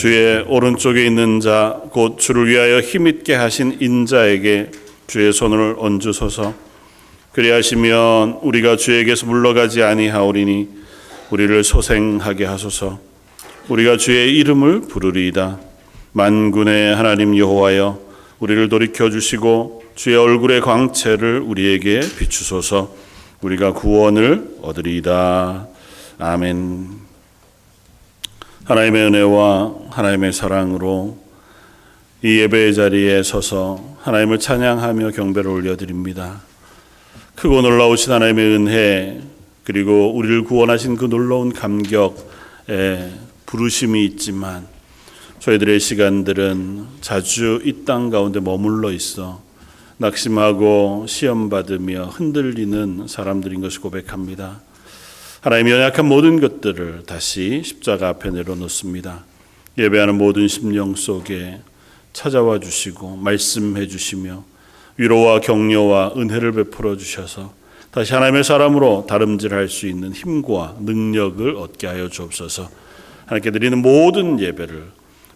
주의 오른쪽에 있는 자 곧 주를 위하여 힘있게 하신 인자에게 주의 손을 얹으소서. 그리하시면 우리가 주에게서 물러가지 아니하오리니 우리를 소생하게 하소서. 우리가 주의 이름을 부르리이다. 만군의 하나님 여호와여, 우리를 돌이켜 주시고 주의 얼굴의 광채를 우리에게 비추소서. 우리가 구원을 얻으리이다. 아멘. 하나님의 은혜와 하나님의 사랑으로 이 예배의 자리에 서서 하나님을 찬양하며 경배를 올려드립니다. 크고 놀라우신 하나님의 은혜, 그리고 우리를 구원하신 그 놀라운 감격에 부르심이 있지만 저희들의 시간들은 자주 이 땅 가운데 머물러 있어 낙심하고 시험받으며 흔들리는 사람들인 것을 고백합니다. 하나님이 연약한 모든 것들을 다시 십자가 앞에 내려놓습니다. 예배하는 모든 심령 속에 찾아와 주시고 말씀해 주시며 위로와 격려와 은혜를 베풀어 주셔서 다시 하나님의 사람으로 다름질할 수 있는 힘과 능력을 얻게 하여 주옵소서. 하나님께 드리는 모든 예배를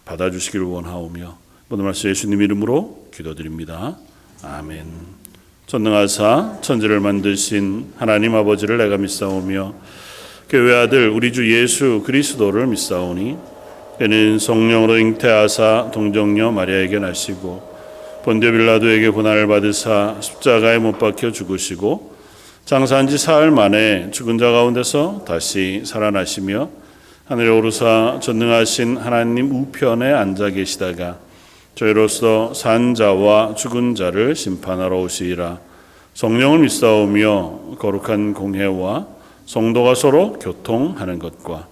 받아주시기를 원하오며 모든 말씀 예수님 이름으로 기도드립니다. 아멘. 전능하사 천지를 만드신 하나님 아버지를 내가 믿사오며 그 외아들 우리 주 예수 그리스도를 믿사오니 그는 성령으로 잉태하사 동정녀 마리아에게 나시고 본디오 빌라도에게 고난을 받으사 십자가에 못 박혀 죽으시고 장사한 지 사흘 만에 죽은 자 가운데서 다시 살아나시며 하늘에 오르사 전능하신 하나님 우편에 앉아 계시다가 저희로서 산 자와 죽은 자를 심판하러 오시리라. 성령을 믿사오며 거룩한 공회와 성도가 서로 교통하는 것과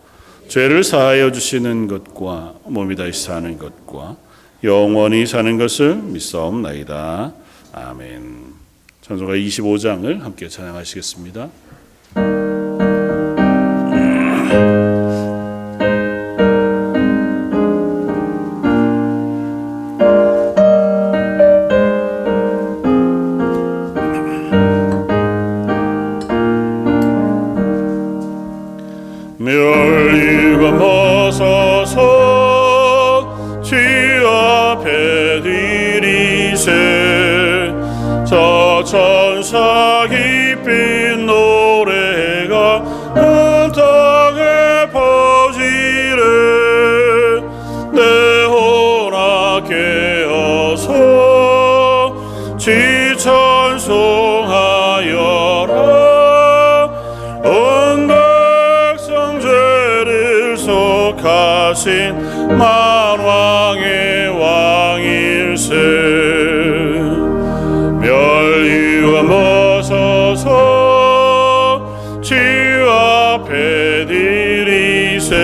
죄를 사하여 주시는 것과 몸이 다시 사는 것과 영원히 사는 것을 믿사옵나이다. 아멘. 찬송가 25장을 함께 찬양하시겠습니다. 멸류관 벗어서 주 앞에 드리세. 저 천사 기쁜 노래가 온 땅에 퍼지래. 내 혼아 깨어서 주 찬송하여라. 온 백성 죄를 속하신 만왕의 왕일세. 멸류관 벗어서 주 앞에 드리세.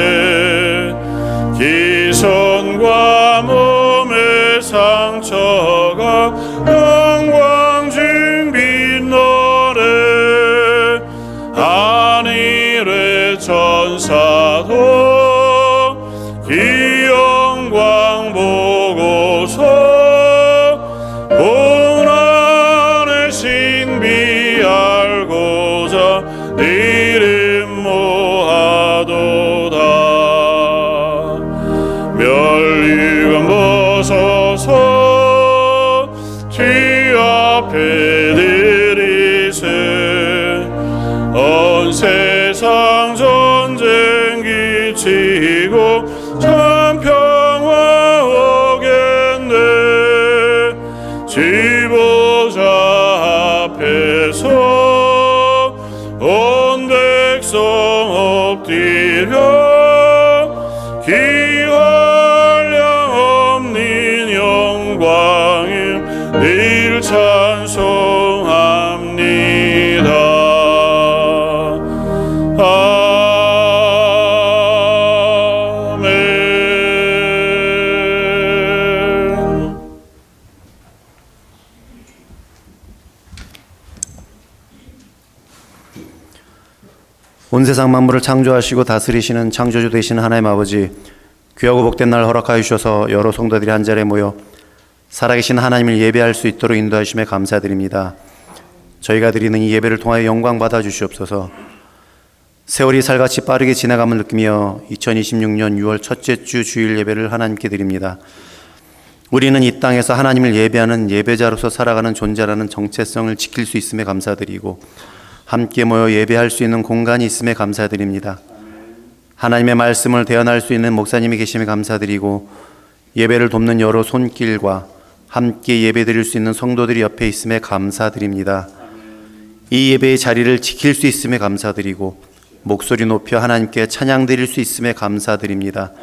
기선과 몸의 상처가 영광 빛나네. 하늘의 천사도 이 영광 보고서 고난의 신비 알고자 네 이름 모아도다. 멸류관 벗어서 주 앞에 드리세. 온 세상 전쟁 그치고 참 평화 오겠네. 주 보좌 앞에서 온 백성 엎드려 기활량 없는 영광을 늘 찬송합니다. 온 세상 만물을 창조하시고 다스리시는 창조주 되신 하나님 아버지, 귀하고 복된 날 허락하여 주셔서 여러 성도들이 한자리에 모여 살아계신 하나님을 예배할 수 있도록 인도하심에 감사드립니다. 저희가 드리는 이 예배를 통하여 영광 받아 주시옵소서. 세월이 살같이 빠르게 지나감을 느끼며 2026년 6월 첫째 주 주일 예배를 하나님께 드립니다. 우리는 이 땅에서 하나님을 예배하는 예배자로서 살아가는 존재라는 정체성을 지킬 수 있음에 감사드리고 함께 모여 예배할 수 있는 공간이 있음에 감사드립니다. 하나님의 말씀을 대언할 수 있는 목사님이 계심에 감사드리고 예배를 돕는 여러 손길과 함께 예배드릴 수 있는 성도들이 옆에 있음에 감사드립니다. 이 예배의 자리를 지킬 수 있음에 감사드리고 목소리 높여 하나님께 찬양 드릴 수 있음에 감사드립니다.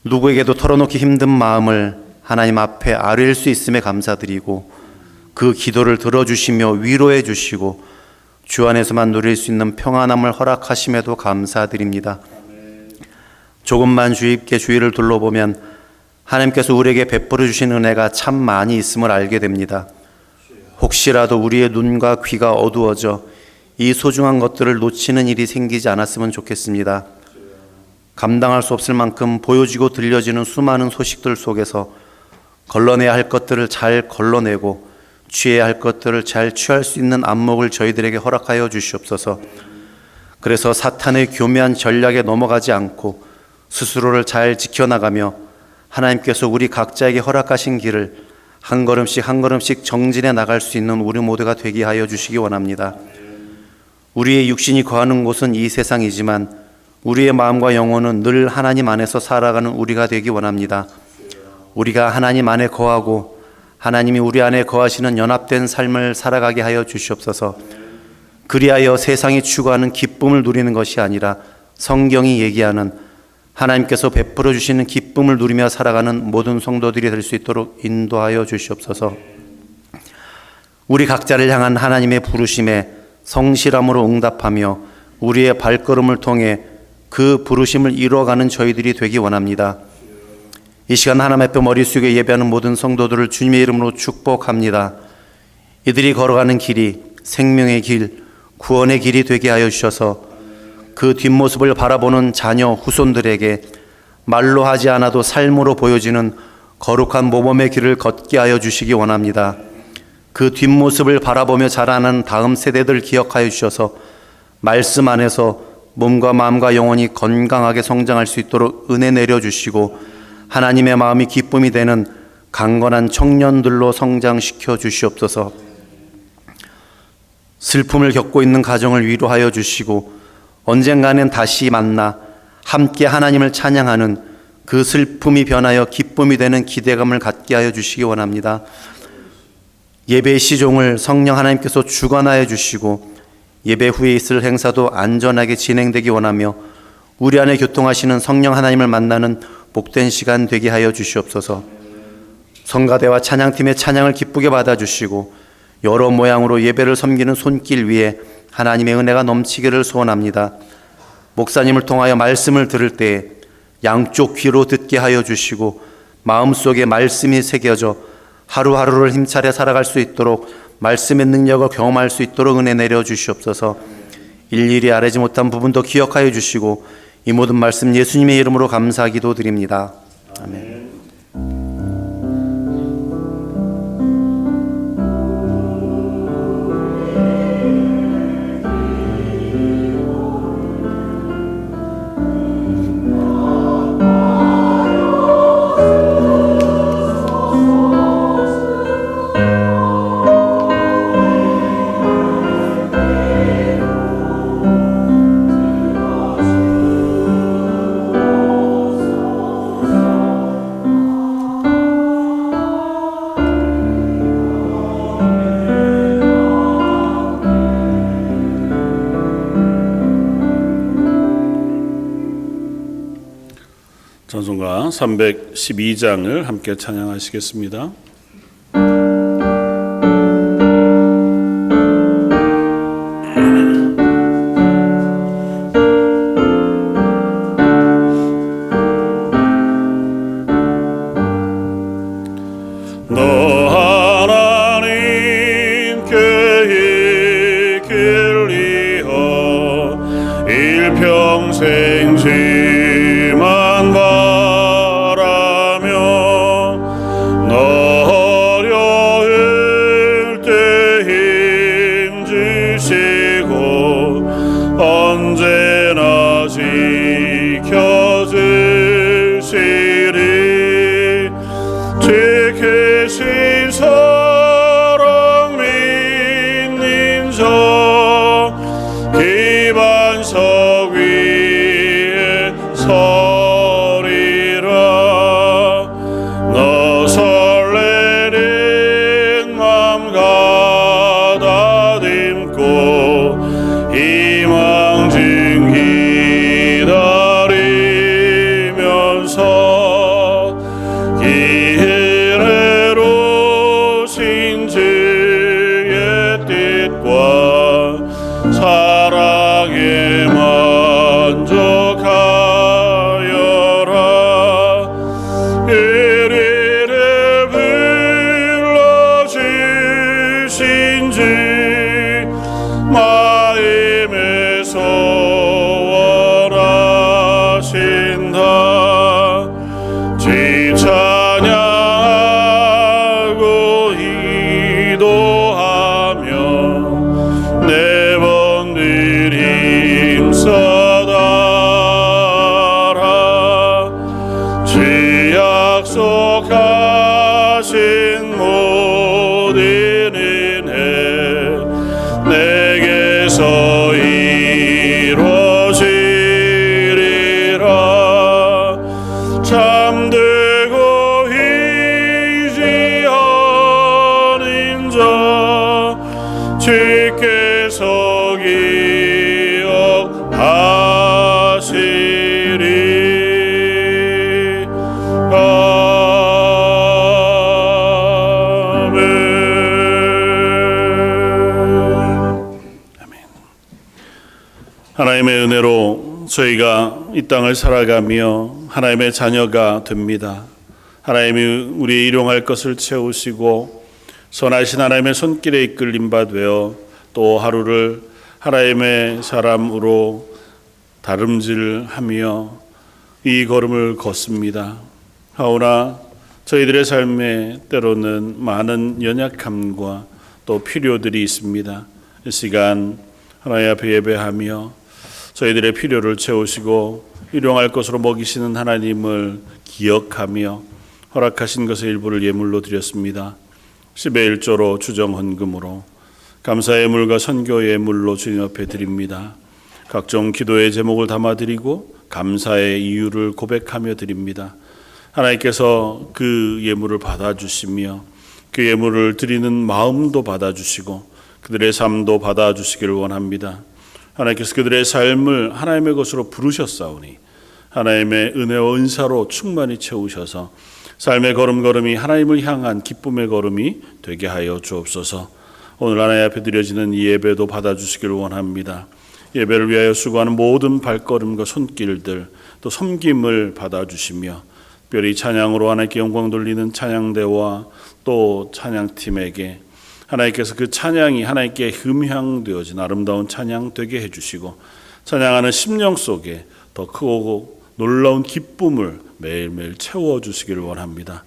누구에게도 털어놓기 힘든 마음을 하나님 앞에 아뢰일 수 있음에 감사드리고 그 기도를 들어주시며 위로해 주시고 주 안에서만 누릴 수 있는 평안함을 허락하심에도 감사드립니다. 조금만 주의 깊게 주위를 둘러보면 하나님께서 우리에게 베풀어 주신 은혜가 참 많이 있음을 알게 됩니다. 혹시라도 우리의 눈과 귀가 어두워져 이 소중한 것들을 놓치는 일이 생기지 않았으면 좋겠습니다. 감당할 수 없을 만큼 보여지고 들려지는 수많은 소식들 속에서 걸러내야 할 것들을 잘 걸러내고 취해야 할 것들을 잘 취할 수 있는 안목을 저희들에게 허락하여 주시옵소서. 그래서 사탄의 교묘한 전략에 넘어가지 않고 스스로를 잘 지켜나가며 하나님께서 우리 각자에게 허락하신 길을 한 걸음씩 정진해 나갈 수 있는 우리 모두가 되게 하여 주시기 원합니다. 우리의 육신이 거하는 곳은 이 세상이지만 우리의 마음과 영혼은 늘 하나님 안에서 살아가는 우리가 되기 원합니다. 우리가 하나님 안에 거하고 하나님이 우리 안에 거하시는 연합된 삶을 살아가게 하여 주시옵소서. 그리하여 세상이 추구하는 기쁨을 누리는 것이 아니라 성경이 얘기하는 하나님께서 베풀어 주시는 기쁨을 누리며 살아가는 모든 성도들이 될 수 있도록 인도하여 주시옵소서. 우리 각자를 향한 하나님의 부르심에 성실함으로 응답하며 우리의 발걸음을 통해 그 부르심을 이루어가는 저희들이 되기 원합니다. 이 시간 하나님 앞에 머리 숙여 예배하는 모든 성도들을 주님의 이름으로 축복합니다. 이들이 걸어가는 길이 생명의 길, 구원의 길이 되게 하여 주셔서 그 뒷모습을 바라보는 자녀 후손들에게 말로 하지 않아도 삶으로 보여지는 거룩한 모범의 길을 걷게 하여 주시기 원합니다. 그 뒷모습을 바라보며 자라는 다음 세대들 기억하여 주셔서 말씀 안에서 몸과 마음과 영혼이 건강하게 성장할 수 있도록 은혜 내려주시고 하나님의 마음이 기쁨이 되는 강건한 청년들로 성장시켜 주시옵소서. 슬픔을 겪고 있는 가정을 위로하여 주시고 언젠가는 다시 만나 함께 하나님을 찬양하는 그 슬픔이 변하여 기쁨이 되는 기대감을 갖게 하여 주시기 원합니다. 예배의 시종을 성령 하나님께서 주관하여 주시고 예배 후에 있을 행사도 안전하게 진행되기 원하며 우리 안에 교통하시는 성령 하나님을 만나는 복된 시간 되게 하여 주시옵소서. 성가대와 찬양팀의 찬양을 기쁘게 받아주시고 여러 모양으로 예배를 섬기는 손길 위에 하나님의 은혜가 넘치기를 소원합니다. 목사님을 통하여 말씀을 들을 때에 양쪽 귀로 듣게 하여 주시고 마음속에 말씀이 새겨져 하루하루를 힘차게 살아갈 수 있도록 말씀의 능력을 경험할 수 있도록 은혜 내려 주시옵소서. 일일이 아뢰지 못한 부분도 기억하여 주시고 이 모든 말씀 예수님의 이름으로 감사 기도드립니다. 아멘. 찬송가 312장을 함께 찬양하시겠습니다. 너 하나님께 길 이어 일평생 지만 바라며 너 계신 사랑 믿는 자 기반석 위에 서리라. 너 설레는 맘 가다듬고 희망 기다리면서 기회로 신주의 뜻과 사랑에 만족하여라. 이리를 불러주신 주 마음에 소원하신다. 지 찬양하고 기도하며 네 번 늘 힘써다라. 주 약속하신 모든 은혜 내게서 이루어지리라. 잠들고 희지하는 자 주께서 기억하시리. 아멘. 하나님의 은혜로 저희가 이 땅을 살아가며 하나님의 자녀가 됩니다. 하나님이 우리의 일용할 것을 채우시고 선하신 하나님의 손길에 이끌림 바 되어 또 하루를 하나님의 사람으로 다름질하며 이 걸음을 걷습니다. 하오나 저희들의 삶에 때로는 많은 연약함과 또 필요들이 있습니다. 이 시간 하나님 앞에 예배하며 저희들의 필요를 채우시고 일용할 것으로 먹이시는 하나님을 기억하며 허락하신 것의 일부를 예물로 드렸습니다. 10의 1조로 주정헌금으로 감사 예물과 선교 예물로 주님 앞에 드립니다. 각종 기도의 제목을 담아드리고 감사의 이유를 고백하며 드립니다. 하나님께서 그 예물을 받아주시며 그 예물을 드리는 마음도 받아주시고 그들의 삶도 받아주시기를 원합니다. 하나님께서 그들의 삶을 하나님의 것으로 부르셨사오니 하나님의 은혜와 은사로 충만히 채우셔서 삶의 걸음걸음이 하나님을 향한 기쁨의 걸음이 되게 하여 주옵소서. 오늘 하나님 앞에 드려지는 이 예배도 받아주시기를 원합니다. 예배를 위하여 수고하는 모든 발걸음과 손길들 또 섬김을 받아주시며 특별히 찬양으로 하나님께 영광 돌리는 찬양대와 또 찬양팀에게 하나님께서 그 찬양이 하나님께 흠향되어진 아름다운 찬양 되게 해주시고 찬양하는 심령 속에 더 크고 놀라운 기쁨을 매일매일 채워주시기를 원합니다.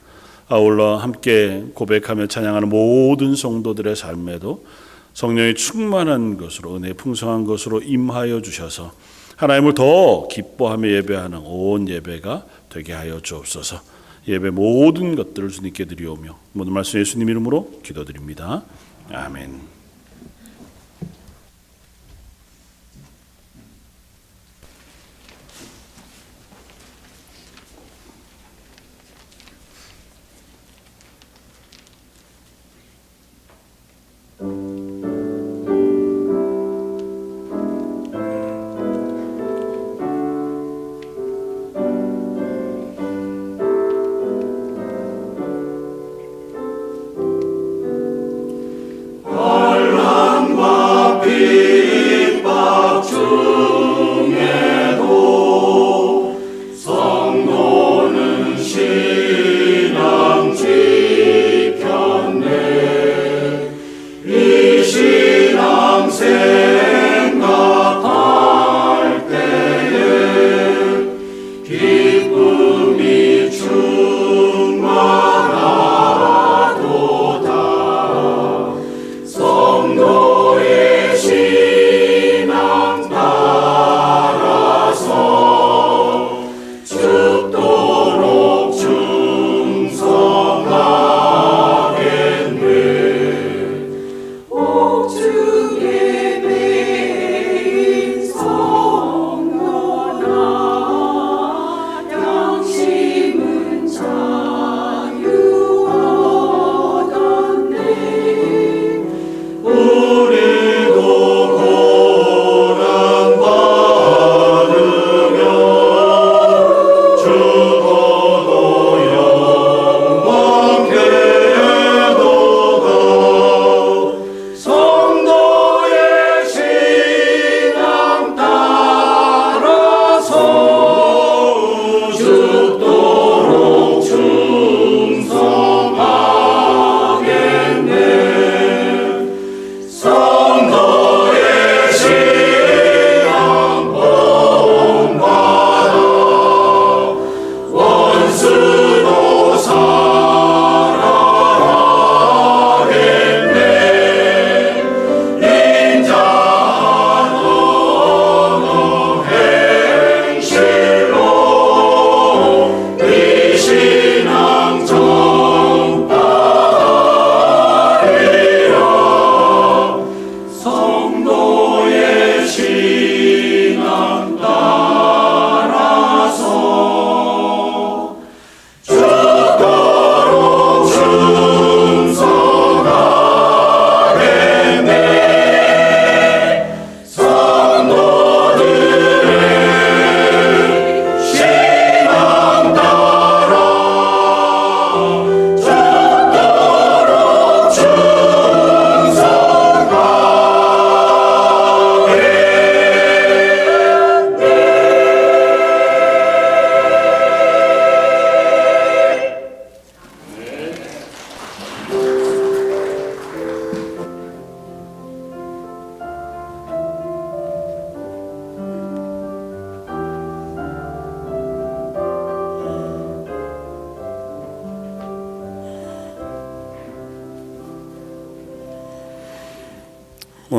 아울러 함께 고백하며 찬양하는 모든 성도들의 삶에도 성령이 충만한 것으로 은혜 풍성한 것으로 임하여 주셔서 하나님을 더 기뻐하며 예배하는 온 예배가 되게 하여 주옵소서. 예배 모든 것들을 주님께 드리오며 모든 말씀 예수님 이름으로 기도드립니다. 아멘. 아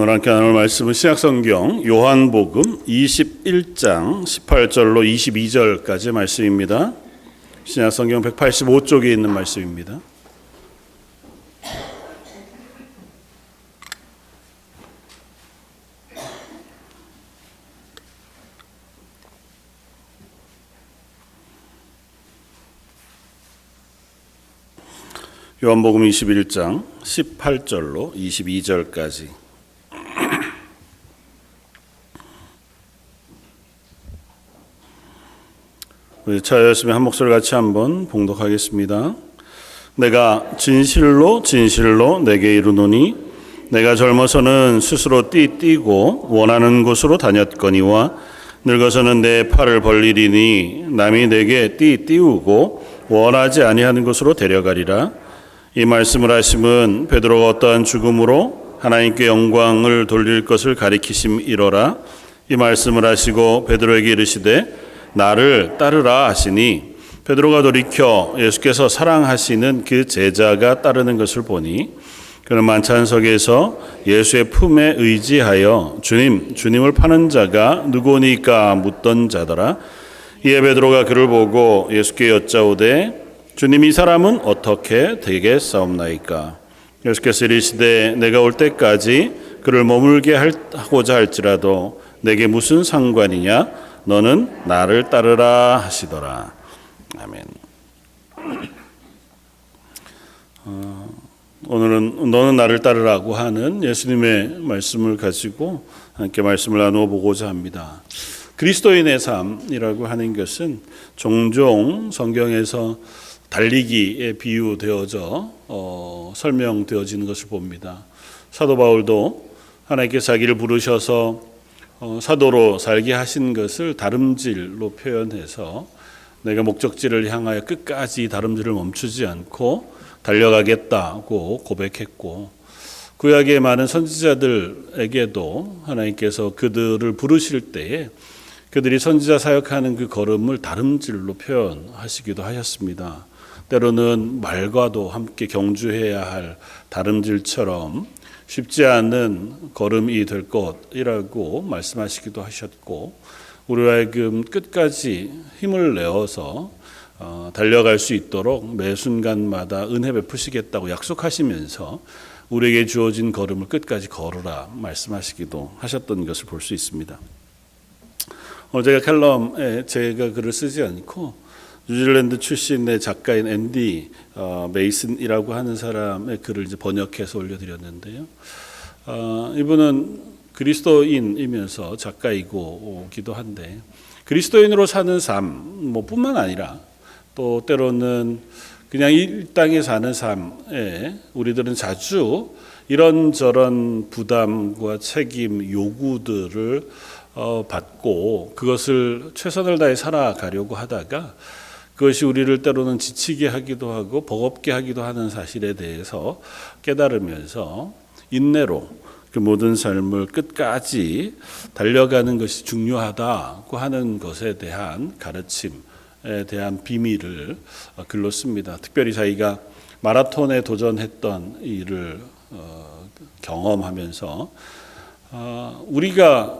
오늘 함께 나눌 말씀은 신약성경 요한복음 21장 18절로 22절까지 말씀입니다. 신약성경 185쪽에 있는 말씀입니다. 요한복음 21장 18절로 22절까지 우리 차였으면 한 목소리 같이 한번 봉독하겠습니다. 내가 진실로 진실로 내게 이르노니 내가 젊어서는 스스로 뛰고 원하는 곳으로 다녔거니와 늙어서는 내 팔을 벌리리니 남이 내게 띄우고 원하지 아니하는 곳으로 데려가리라. 이 말씀을 하심은 베드로가 어떠한 죽음으로 하나님께 영광을 돌릴 것을 가리키심이로라. 이 말씀을 하시고 베드로에게 이르시되 나를 따르라 하시니 베드로가 돌이켜 예수께서 사랑하시는 그 제자가 따르는 것을 보니 그는 만찬석에서 예수의 품에 의지하여 주님을 파는 자가 누구니까 묻던 자더라. 이에 베드로가 그를 보고 예수께 여짜오되 주님, 이 사람은 어떻게 되겠사옵나이까? 예수께서 이르시되 내가 올 때까지 그를 머물게 하고자 할지라도 내게 무슨 상관이냐? 너는 나를 따르라 하시더라. 아멘. 오늘은 너는 나를 따르라고 하는 예수님의 말씀을 가지고 함께 말씀을 나누어 보고자 합니다. 그리스도인의 삶이라고 하는 것은 종종 성경에서 달리기에 비유되어져 설명되어지는 것을 봅니다. 사도 바울도 하나님께서 자기를 부르셔서 사도로 살게 하신 것을 다름질로 표현해서 내가 목적지를 향하여 끝까지 다름질을 멈추지 않고 달려가겠다고 고백했고, 구약의 많은 선지자들에게도 하나님께서 그들을 부르실 때에 그들이 선지자 사역하는 그 걸음을 다름질로 표현하시기도 하셨습니다. 때로는 말과도 함께 경주해야 할 다름질처럼 쉽지 않은 걸음이 될 것이라고 말씀하시기도 하셨고, 우리로 하여금 끝까지 힘을 내어서 달려갈 수 있도록 매 순간마다 은혜 베푸시겠다고 약속하시면서 우리에게 주어진 걸음을 끝까지 걸으라 말씀하시기도 하셨던 것을 볼 수 있습니다. 제가 칼럼에 제가 글을 쓰지 않고 뉴질랜드 출신의 작가인 앤디 메이슨이라고 하는 사람의 글을 이제 번역해서 올려드렸는데요. 이분은 그리스도인이면서 작가이고기도 한데 그리스도인으로 사는 삶 뿐만 아니라 또 때로는 그냥 이 땅에 사는 삶에 우리들은 자주 이런저런 부담과 책임, 요구들을 받고 그것을 최선을 다해 살아가려고 하다가 그것이 우리를 때로는 지치게 하기도 하고 버겁게 하기도 하는 사실에 대해서 깨달으면서 인내로 그 모든 삶을 끝까지 달려가는 것이 중요하다고 하는 것에 대한 가르침에 대한 비밀을 글로 씁니다. 특별히 자기가 마라톤에 도전했던 일을 경험하면서 우리가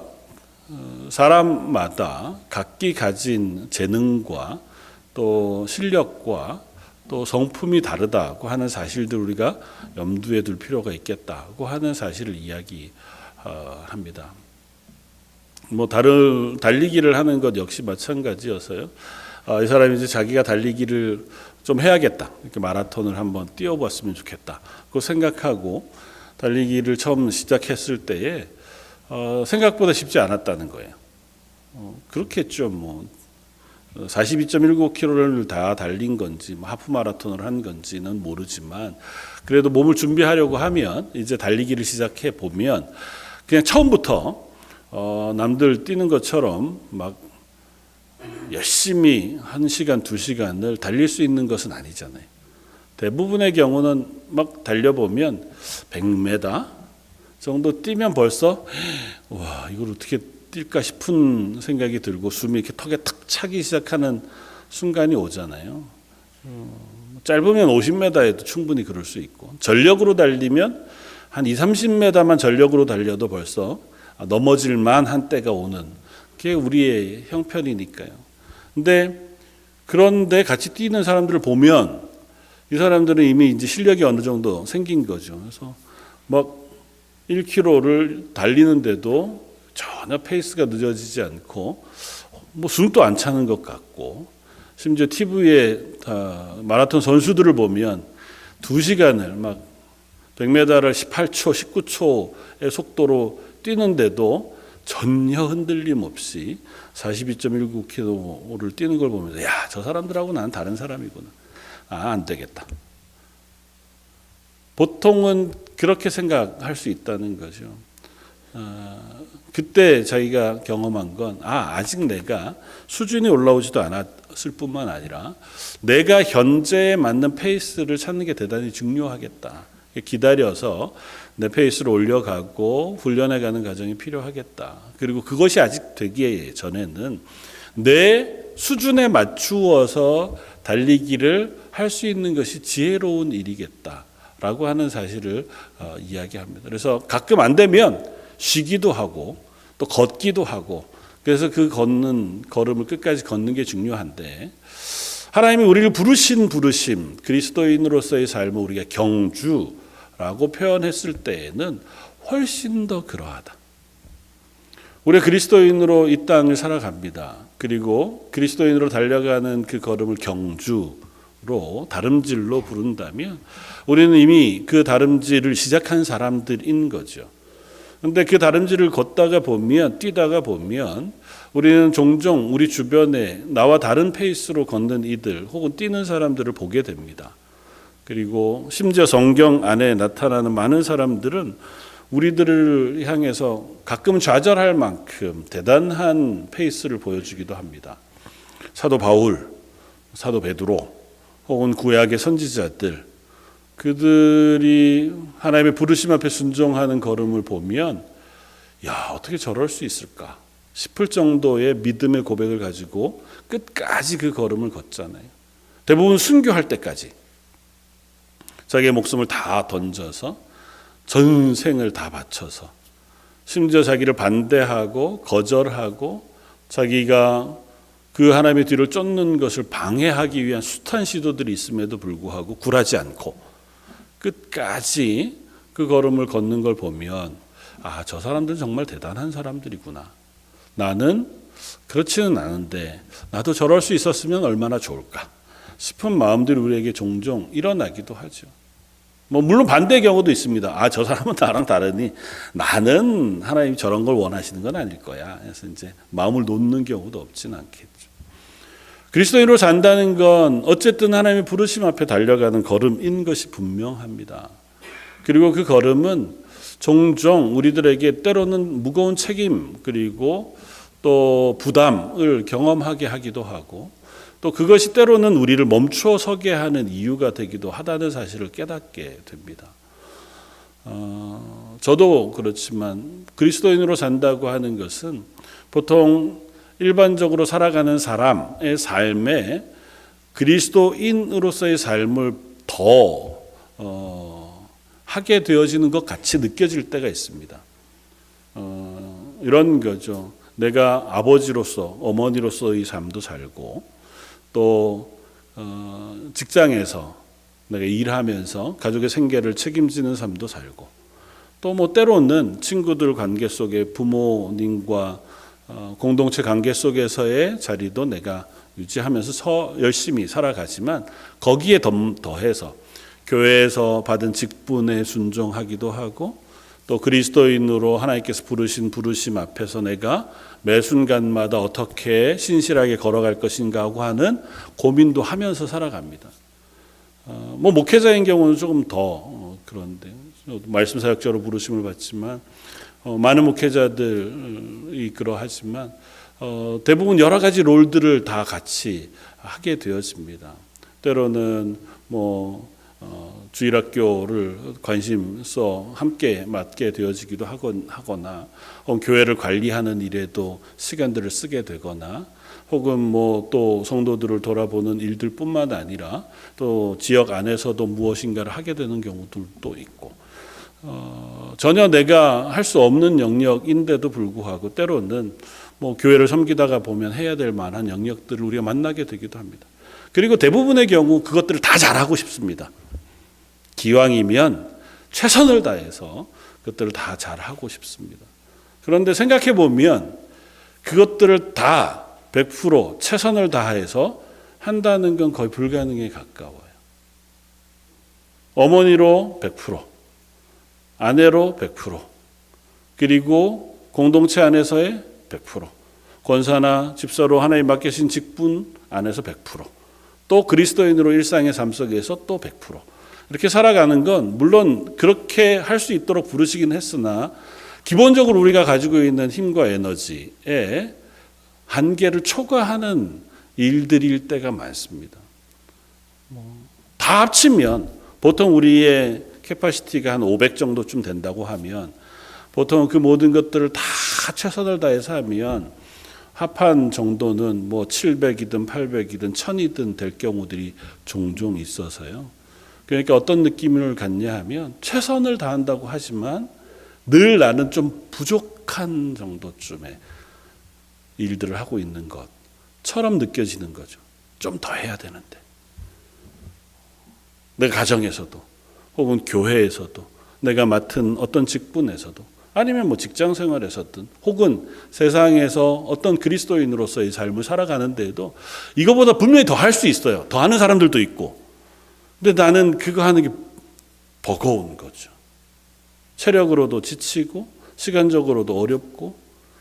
사람마다 각기 가진 재능과 또 실력과 또 성품이 다르다고 하는 사실들 우리가 염두에 둘 필요가 있겠다고 하는 사실을 이야기합니다. 다른 달리기를 하는 것 역시 마찬가지여서요. 이 사람이 이제 자기가 달리기를 좀 해야겠다. 이렇게 마라톤을 한번 뛰어봤으면 좋겠다. 그 생각하고 달리기를 처음 시작했을 때에 생각보다 쉽지 않았다는 거예요. 그렇겠죠. 42.19km를 다 달린 건지 하프 마라톤을 한 건지는 모르지만 그래도 몸을 준비하려고 하면 이제 달리기를 시작해 보면 그냥 처음부터 남들 뛰는 것처럼 막 열심히 1시간, 2시간을 달릴 수 있는 것은 아니잖아요. 대부분의 경우는 막 달려보면 100m 정도 뛰면 벌써 와 이걸 어떻게 뛸까 싶은 생각이 들고 숨이 이렇게 턱에 탁 차기 시작하는 순간이 오잖아요. 짧으면 50m에도 충분히 그럴 수 있고 전력으로 달리면 한 20-30m만 전력으로 달려도 벌써 넘어질 만한 때가 오는 게 우리의 형편이니까요. 그런데 같이 뛰는 사람들을 보면 이 사람들은 이미 이제 실력이 어느 정도 생긴 거죠. 그래서 막 1km를 달리는데도 전혀 페이스가 늦어지지 않고 뭐 숨도 안 차는 것 같고, 심지어 TV에 마라톤 선수들을 보면 2시간을 막 100m를 18초, 19초의 속도로 뛰는데도 전혀 흔들림 없이 42.19km를 뛰는 걸 보면서 야, 저 사람들하고 나는 다른 사람이구나. 안 되겠다. 보통은 그렇게 생각할 수 있다는 거죠. 그때 자기가 경험한 건 아직 내가 수준이 올라오지도 않았을 뿐만 아니라 내가 현재에 맞는 페이스를 찾는 게 대단히 중요하겠다. 기다려서 내 페이스를 올려가고 훈련해가는 과정이 필요하겠다. 그리고 그것이 아직 되기 전에는 내 수준에 맞추어서 달리기를 할 수 있는 것이 지혜로운 일이겠다라고 하는 사실을 이야기합니다. 그래서 가끔 안 되면 쉬기도 하고 또 걷기도 하고, 그래서 그 걷는 걸음을 끝까지 걷는 게 중요한데, 하나님이 우리를 부르심, 그리스도인으로서의 삶을 우리가 경주라고 표현했을 때에는 훨씬 더 그러하다. 우리가 그리스도인으로 이 땅을 살아갑니다. 그리고 그리스도인으로 달려가는 그 걸음을 경주로, 다름질로 부른다면 우리는 이미 그 다름질을 시작한 사람들인 거죠. 그런데 그 다름질을 걷다가 보면, 뛰다가 보면 우리는 종종 우리 주변에 나와 다른 페이스로 걷는 이들 혹은 뛰는 사람들을 보게 됩니다. 그리고 심지어 성경 안에 나타나는 많은 사람들은 우리들을 향해서 가끔 좌절할 만큼 대단한 페이스를 보여주기도 합니다. 사도 바울, 사도 베드로 혹은 구약의 선지자들, 그들이 하나님의 부르심 앞에 순종하는 걸음을 보면 어떻게 저럴 수 있을까 싶을 정도의 믿음의 고백을 가지고 끝까지 그 걸음을 걷잖아요. 대부분 순교할 때까지 자기의 목숨을 다 던져서 전생을 다 바쳐서, 심지어 자기를 반대하고 거절하고 자기가 그 하나님의 뒤를 쫓는 것을 방해하기 위한 숱한 시도들이 있음에도 불구하고 굴하지 않고 끝까지 그 걸음을 걷는 걸 보면 저 사람들은 정말 대단한 사람들이구나. 나는 그렇지는 않은데 나도 저럴 수 있었으면 얼마나 좋을까 싶은 마음들이 우리에게 종종 일어나기도 하죠. 물론 반대의 경우도 있습니다. 저 사람은 나랑 다르니 나는 하나님이 저런 걸 원하시는 건 아닐 거야. 그래서 이제 마음을 놓는 경우도 없지는 않겠죠. 그리스도인으로 산다는 건 어쨌든 하나님의 부르심 앞에 달려가는 걸음인 것이 분명합니다. 그리고 그 걸음은 종종 우리들에게 때로는 무거운 책임 그리고 또 부담을 경험하게 하기도 하고, 또 그것이 때로는 우리를 멈춰 서게 하는 이유가 되기도 하다는 사실을 깨닫게 됩니다. 저도 그렇지만 그리스도인으로 산다고 하는 것은 보통 일반적으로 살아가는 사람의 삶에 그리스도인으로서의 삶을 더 하게 되어지는 것 같이 느껴질 때가 있습니다. 이런 거죠. 내가 아버지로서, 어머니로서의 삶도 살고, 또 직장에서 내가 일하면서 가족의 생계를 책임지는 삶도 살고, 또 때로는 친구들 관계 속에 부모님과 공동체 관계 속에서의 자리도 내가 유지하면서 열심히 살아가지만, 거기에 더해서 교회에서 받은 직분에 순종하기도 하고, 또 그리스도인으로 하나님께서 부르신 부르심 앞에서 내가 매 순간마다 어떻게 신실하게 걸어갈 것인가 하고 하는 고민도 하면서 살아갑니다. 목회자인 경우는 조금 더 그런데, 말씀 사역자로 부르심을 받지만 많은 목회자들이 그러하지만 대부분 여러 가지 롤들을 다 같이 하게 되어집니다. 때로는 주일학교를 관심써 함께 맡게 되어지기도 하거나, 혹은 교회를 관리하는 일에도 시간들을 쓰게 되거나, 혹은 또 성도들을 돌아보는 일들뿐만 아니라 또 지역 안에서도 무엇인가를 하게 되는 경우들도 있고, 전혀 내가 할 수 없는 영역인데도 불구하고 때로는 뭐 교회를 섬기다가 보면 해야 될 만한 영역들을 우리가 만나게 되기도 합니다. 그리고 대부분의 경우 그것들을 다 잘하고 싶습니다. 기왕이면 최선을 다해서 그것들을 다 잘하고 싶습니다. 그런데 생각해 보면 그것들을 다 100% 최선을 다해서 한다는 건 거의 불가능에 가까워요. 어머니로 100%, 아내로 100%, 그리고 공동체 안에서의 100%, 권사나 집사로 하나님 맡기신 직분 안에서 100%, 또 그리스도인으로 일상의 삶 속에서 또 100%. 이렇게 살아가는 건 물론 그렇게 할 수 있도록 부르시긴 했으나 기본적으로 우리가 가지고 있는 힘과 에너지에 한계를 초과하는 일들일 때가 많습니다. 다 합치면 보통 우리의 캐파시티가 한 500 정도쯤 된다고 하면 보통 그 모든 것들을 다 최선을 다해서 하면 합한 정도는 뭐 700이든 800이든 1000이든 될 경우들이 종종 있어서요. 그러니까 어떤 느낌을 갖냐 하면 최선을 다한다고 하지만 늘 나는 좀 부족한 정도쯤의 일들을 하고 있는 것처럼 느껴지는 거죠. 좀 더 해야 되는데. 내 가정에서도 혹은 교회에서도 내가 맡은 어떤 직분에서도 아니면 뭐 직장 생활에서든 혹은 세상에서 어떤 그리스도인으로서의 삶을 살아가는 데에도 이거보다 분명히 더 할 수 있어요. 더 하는 사람들도 있고. 근데 나는 그거 하는 게 버거운 거죠. 체력으로도 지치고 시간적으로도 어렵고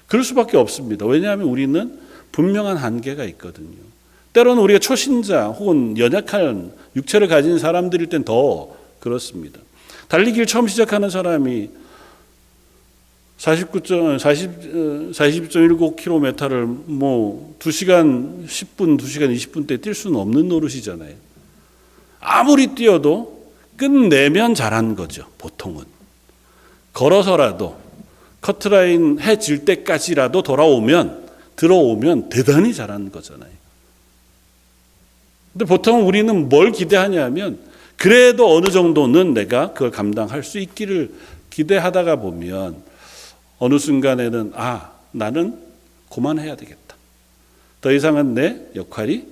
그럴 수밖에 없습니다. 왜냐하면 우리는 분명한 한계가 있거든요. 때로는 우리가 초신자 혹은 연약한 육체를 가진 사람들일 땐 더 그렇습니다. 달리기를 처음 시작하는 사람이 40.19km를 뭐 2시간 10분, 2시간 20분대 뛸 수는 없는 노릇이잖아요. 아무리 뛰어도 끝내면 잘한 거죠. 보통은. 걸어서라도 커트라인 해질 때까지라도 들어오면 대단히 잘한 거잖아요. 근데 보통 우리는 뭘 기대하냐면 그래도 어느 정도는 내가 그걸 감당할 수 있기를 기대하다가 보면 어느 순간에는 나는 그만해야 되겠다. 더 이상은 내 역할이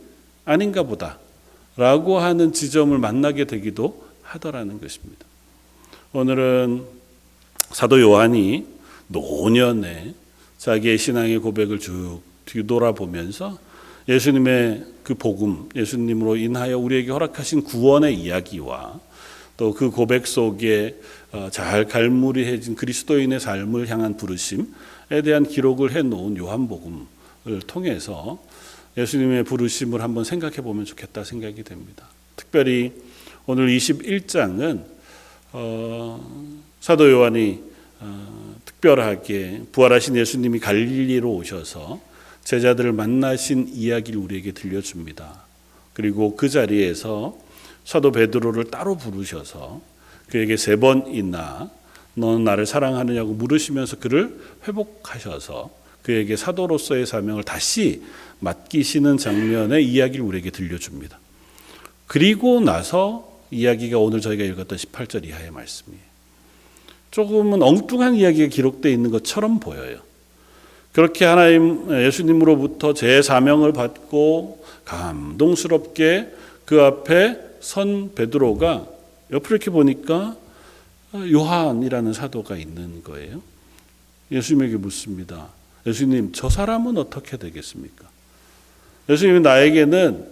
아닌가 보다 라고 하는 지점을 만나게 되기도 하더라는 것입니다. 오늘은 사도 요한이 노년에 자기의 신앙의 고백을 쭉 뒤돌아보면서 예수님의 그 복음, 예수님으로 인하여 우리에게 허락하신 구원의 이야기와 또 그 고백 속에 잘 갈무리해진 그리스도인의 삶을 향한 부르심에 대한 기록을 해놓은 요한복음을 통해서 예수님의 부르심을 한번 생각해 보면 좋겠다 생각이 됩니다. 특별히 오늘 21장은 사도 요한이 특별하게 부활하신 예수님이 갈릴리로 오셔서 제자들을 만나신 이야기를 우리에게 들려줍니다. 그리고 그 자리에서 사도 베드로를 따로 부르셔서 그에게 3번이나 너는 나를 사랑하느냐고 물으시면서 그를 회복하셔서 그에게 사도로서의 사명을 다시 맡기시는 장면의 이야기를 우리에게 들려줍니다. 그리고 나서 이야기가 오늘 저희가 읽었던 18절 이하의 말씀이에요. 조금은 엉뚱한 이야기가 기록되어 있는 것처럼 보여요. 그렇게 하나님 예수님으로부터 제 사명을 받고 감동스럽게 그 앞에 선 베드로가 옆을 이렇게 보니까 요한이라는 사도가 있는 거예요. 예수님에게 묻습니다. 예수님, 저 사람은 어떻게 되겠습니까? 예수님이 나에게는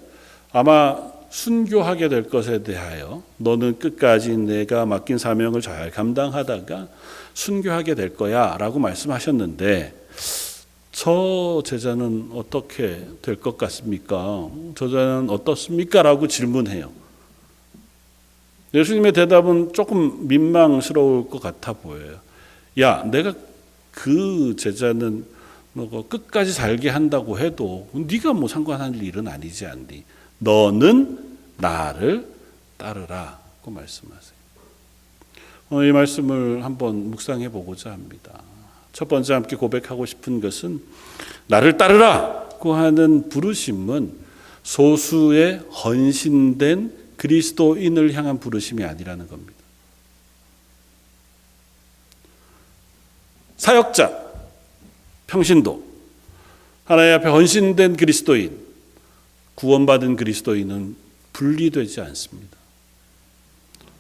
아마 순교하게 될 것에 대하여 너는 끝까지 내가 맡긴 사명을 잘 감당하다가 순교하게 될 거야 라고 말씀하셨는데 저 제자는 어떻게 될 것 같습니까? 저 제자는 어떻습니까? 라고 질문해요. 예수님의 대답은 조금 민망스러울 것 같아 보여요. 야, 내가 그 제자는 뭐 끝까지 살게 한다고 해도 네가 뭐 상관할 일은 아니지 않니? 너는 나를 따르라고 말씀하세요. 이 말씀을 한번 묵상해 보고자 합니다. 첫 번째 함께 고백하고 싶은 것은 나를 따르라고 하는 부르심은 소수의 헌신된 그리스도인을 향한 부르심이 아니라는 겁니다. 사역자, 평신도, 하나님 앞에 헌신된 그리스도인, 구원받은 그리스도인은 분리되지 않습니다.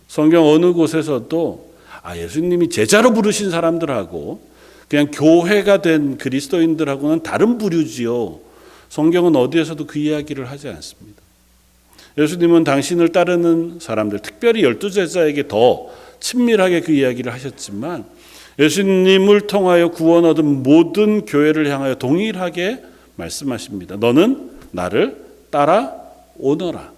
성경 어느 곳에서도 예수님이 제자로 부르신 사람들하고 그냥 교회가 된 그리스도인들하고는 다른 부류지요. 성경은 어디에서도 그 이야기를 하지 않습니다. 예수님은 당신을 따르는 사람들, 특별히 12제자에게 더 친밀하게 그 이야기를 하셨지만 예수님을 통하여 구원 얻은 모든 교회를 향하여 동일하게 말씀하십니다. 너는 나를 따라오너라.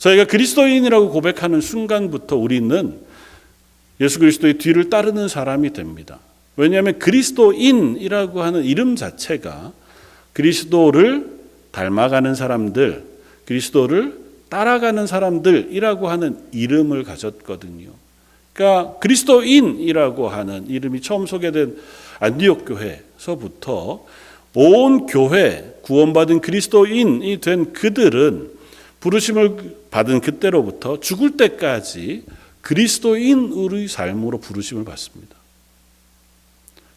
저희가 그리스도인이라고 고백하는 순간부터 우리는 예수 그리스도의 뒤를 따르는 사람이 됩니다. 왜냐하면 그리스도인이라고 하는 이름 자체가 그리스도를 닮아가는 사람들, 그리스도를 따라가는 사람들이라고 하는 이름을 가졌거든요. 그러니까 그리스도인이라고 하는 이름이 처음 소개된 안디옥 교회에서부터 온 교회, 구원받은 그리스도인이 된 그들은 부르심을 받은 그때로부터 죽을 때까지 그리스도인의 삶으로 부르심을 받습니다.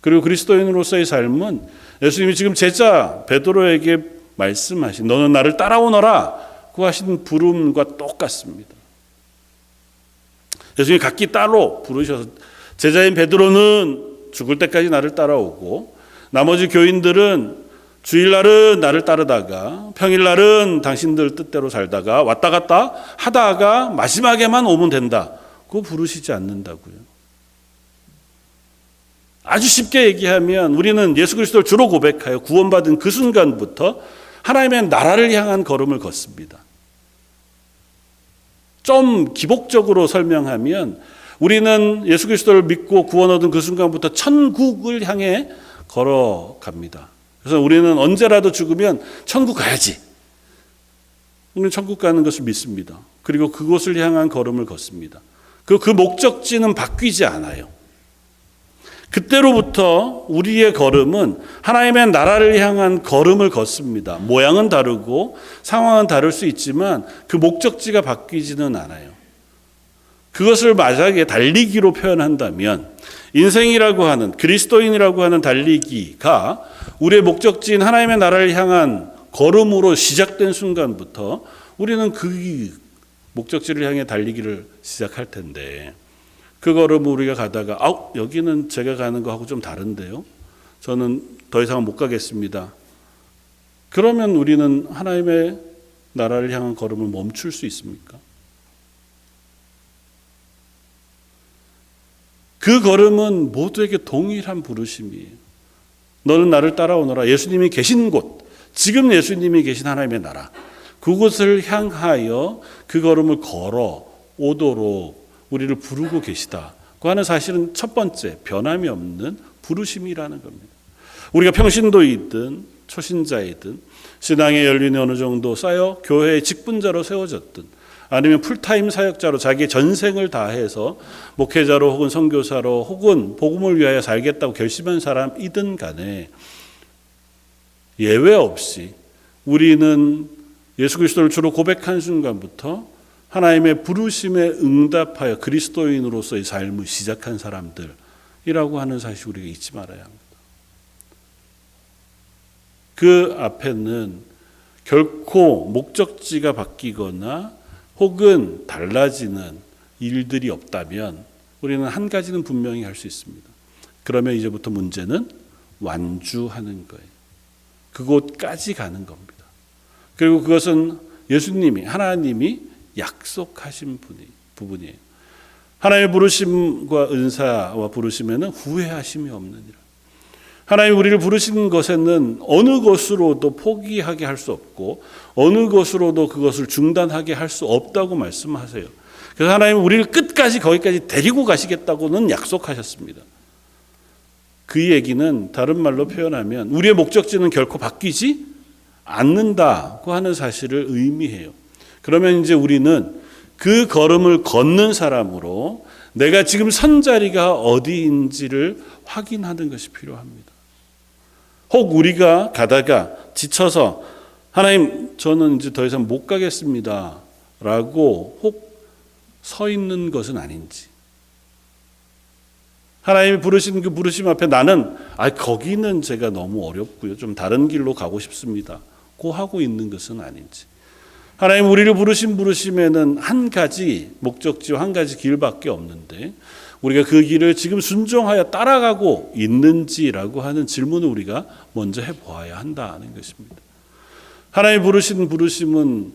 그리고 그리스도인으로서의 삶은 예수님이 지금 제자 베드로에게 말씀하신 너는 나를 따라오너라고 하신 부름과 똑같습니다. 예수님이 각기 따로 부르셔서 제자인 베드로는 죽을 때까지 나를 따라오고 나머지 교인들은 주일날은 나를 따르다가 평일날은 당신들 뜻대로 살다가 왔다 갔다 하다가 마지막에만 오면 된다. 그거 부르시지 않는다고요. 아주 쉽게 얘기하면 우리는 예수 그리스도를 주로 고백하여 구원받은 그 순간부터 하나님의 나라를 향한 걸음을 걷습니다. 좀 기복적으로 설명하면 우리는 예수 그리스도를 믿고 구원 얻은 그 순간부터 천국을 향해 걸어갑니다. 그래서 우리는 언제라도 죽으면 천국 가야지. 우리는 천국 가는 것을 믿습니다. 그리고 그곳을 향한 걸음을 걷습니다. 그 목적지는 바뀌지 않아요. 그때로부터 우리의 걸음은 하나님의 나라를 향한 걸음을 걷습니다. 모양은 다르고 상황은 다를 수 있지만 그 목적지가 바뀌지는 않아요. 그것을 만약에 달리기로 표현한다면 인생이라고 하는 그리스도인이라고 하는 달리기가 우리의 목적지인 하나님의 나라를 향한 걸음으로 시작된 순간부터 우리는 그 목적지를 향해 달리기를 시작할 텐데 그 걸음을 우리가 가다가 여기는 제가 가는 거하고 좀 다른데요. 저는 더 이상 못 가겠습니다. 그러면 우리는 하나님의 나라를 향한 걸음을 멈출 수 있습니까? 그 걸음은 모두에게 동일한 부르심이에요. 너는 나를 따라오너라. 예수님이 계신 곳, 지금 예수님이 계신 하나님의 나라, 그곳을 향하여 그 걸음을 걸어 오도록 우리를 부르고 계시다고 하는 사실은 첫 번째 변함이 없는 부르심이라는 겁니다. 우리가 평신도이든 초신자이든 신앙의 연륜이 어느 정도 쌓여 교회의 직분자로 세워졌든 아니면 풀타임 사역자로 자기의 전생을 다해서 목회자로 혹은 선교사로 혹은 복음을 위하여 살겠다고 결심한 사람이든 간에 예외 없이 우리는 예수 그리스도를 주로 고백한 순간부터 하나님의 부르심에 응답하여 그리스도인으로서의 삶을 시작한 사람들이라고 하는 사실 우리가 잊지 말아야 합니다. 그 앞에는 결코 목적지가 바뀌거나 혹은 달라지는 일들이 없다면 우리는 한 가지는 분명히 할 수 있습니다. 그러면 이제부터 문제는 완주하는 거예요. 그곳까지 가는 겁니다. 그리고 그것은 예수님이 하나님이 약속하신 부분이에요. 하나님의 부르심과 은사와 부르심에는 후회하심이 없느니라. 하나님 우리를 부르신 것에는 어느 것으로도 포기하게 할 수 없고 어느 것으로도 그것을 중단하게 할 수 없다고 말씀하세요. 그래서 하나님은 우리를 끝까지 거기까지 데리고 가시겠다고는 약속하셨습니다. 그 얘기는 다른 말로 표현하면 우리의 목적지는 결코 바뀌지 않는다고 하는 사실을 의미해요. 그러면 이제 우리는 그 걸음을 걷는 사람으로 내가 지금 선 자리가 어디인지를 확인하는 것이 필요합니다. 혹 우리가 가다가 지쳐서 하나님 저는 이제 더 이상 못 가겠습니다 라고 혹 서 있는 것은 아닌지 하나님이 부르신 그 부르심 앞에 나는 거기는 제가 너무 어렵고요. 좀 다른 길로 가고 싶습니다. 고 하고 있는 것은 아닌지. 하나님 우리를 부르신 부르심에는 한 가지 목적지와 한 가지 길밖에 없는데 우리가 그 길을 지금 순종하여 따라가고 있는지라고 하는 질문을 우리가 먼저 해보아야 한다는 것입니다. 하나님 부르신 부르심은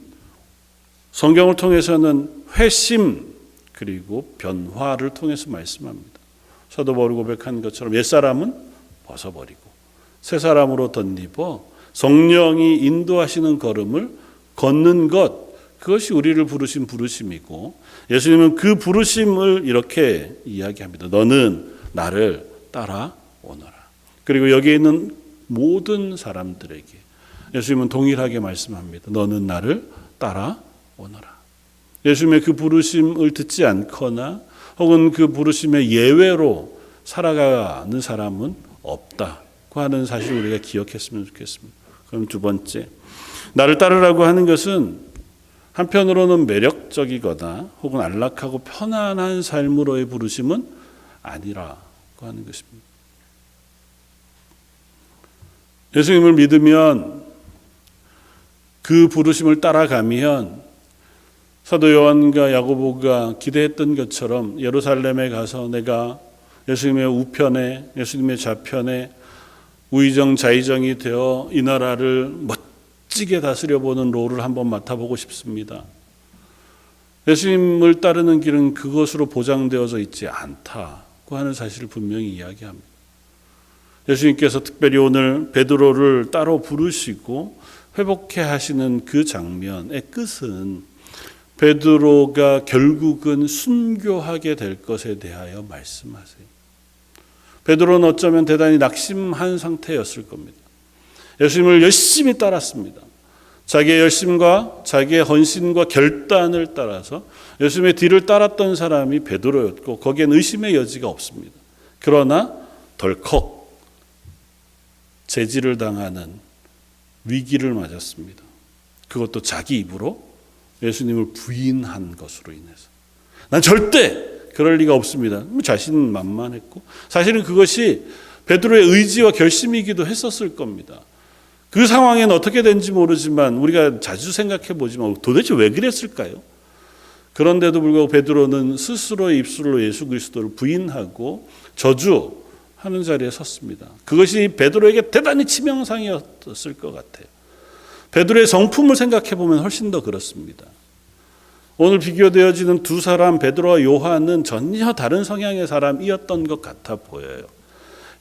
성경을 통해서는 회심 그리고 변화를 통해서 말씀합니다. 사도 바울이 고백한 것처럼 옛사람은 벗어버리고 새 사람으로 덧입어 성령이 인도하시는 걸음을 걷는 것, 그것이 우리를 부르신 부르심이고 예수님은 그 부르심을 이렇게 이야기합니다. 너는 나를 따라오너라. 그리고 여기에 있는 모든 사람들에게 예수님은 동일하게 말씀합니다. 너는 나를 따라오너라. 예수님의 그 부르심을 듣지 않거나 혹은 그 부르심의 예외로 살아가는 사람은 없다고 하는 사실을 우리가 기억했으면 좋겠습니다. 그럼 두 번째, 나를 따르라고 하는 것은 한편으로는 매력적이거나 혹은 안락하고 편안한 삶으로의 부르심은 아니라고 하는 것입니다. 예수님을 믿으면 그 부르심을 따라가면 사도 요한과 야고보가 기대했던 것처럼 예루살렘에 가서 내가 예수님의 우편에 예수님의 좌편에 우의정 좌의정이 되어 이 나라를 멋지게 다스려보는 롤을 한번 맡아보고 싶습니다. 예수님을 따르는 길은 그것으로 보장되어져 있지 않다고 하는 사실을 분명히 이야기합니다. 예수님께서 특별히 오늘 베드로를 따로 부르시고 회복해 하시는 그 장면의 끝은 베드로가 결국은 순교하게 될 것에 대하여 말씀하세요. 베드로는 어쩌면 대단히 낙심한 상태였을 겁니다. 예수님을 열심히 따랐습니다. 자기의 열심과 자기의 헌신과 결단을 따라서 예수님의 뒤를 따랐던 사람이 베드로였고 거기엔 의심의 여지가 없습니다. 그러나 덜컥 제지를 당하는 위기를 맞았습니다. 그것도 자기 입으로 예수님을 부인한 것으로 인해서. 난 절대 그럴 리가 없습니다. 자신만만했고 사실은 그것이 베드로의 의지와 결심이기도 했었을 겁니다. 그 상황에는 어떻게 된지 모르지만 우리가 자주 생각해 보지만 도대체 왜 그랬을까요? 그런데도 불구하고 베드로는 스스로의 입술로 예수 그리스도를 부인하고 저주하는 자리에 섰습니다. 그것이 베드로에게 대단히 치명상이었을 것 같아요. 베드로의 성품을 생각해 보면 훨씬 더 그렇습니다. 오늘 비교되어지는 두 사람 베드로와 요한은 전혀 다른 성향의 사람이었던 것 같아 보여요.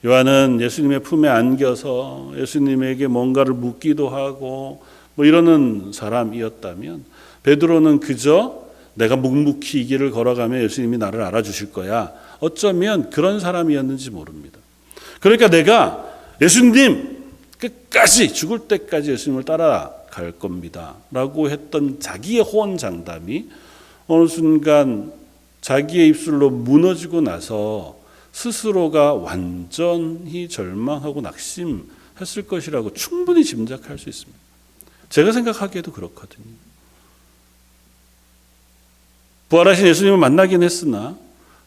요한은 예수님의 품에 안겨서 예수님에게 뭔가를 묻기도 하고 이러는 사람이었다면 베드로는 그저 내가 묵묵히 이 길을 걸어가면 예수님이 나를 알아주실 거야. 어쩌면 그런 사람이었는지 모릅니다. 그러니까 내가 예수님 끝까지 죽을 때까지 예수님을 따라갈 겁니다 라고 했던 자기의 호언장담이 어느 순간 자기의 입술로 무너지고 나서 스스로가 완전히 절망하고 낙심했을 것이라고 충분히 짐작할 수 있습니다. 제가 생각하기에도 그렇거든요. 부활하신 예수님을 만나긴 했으나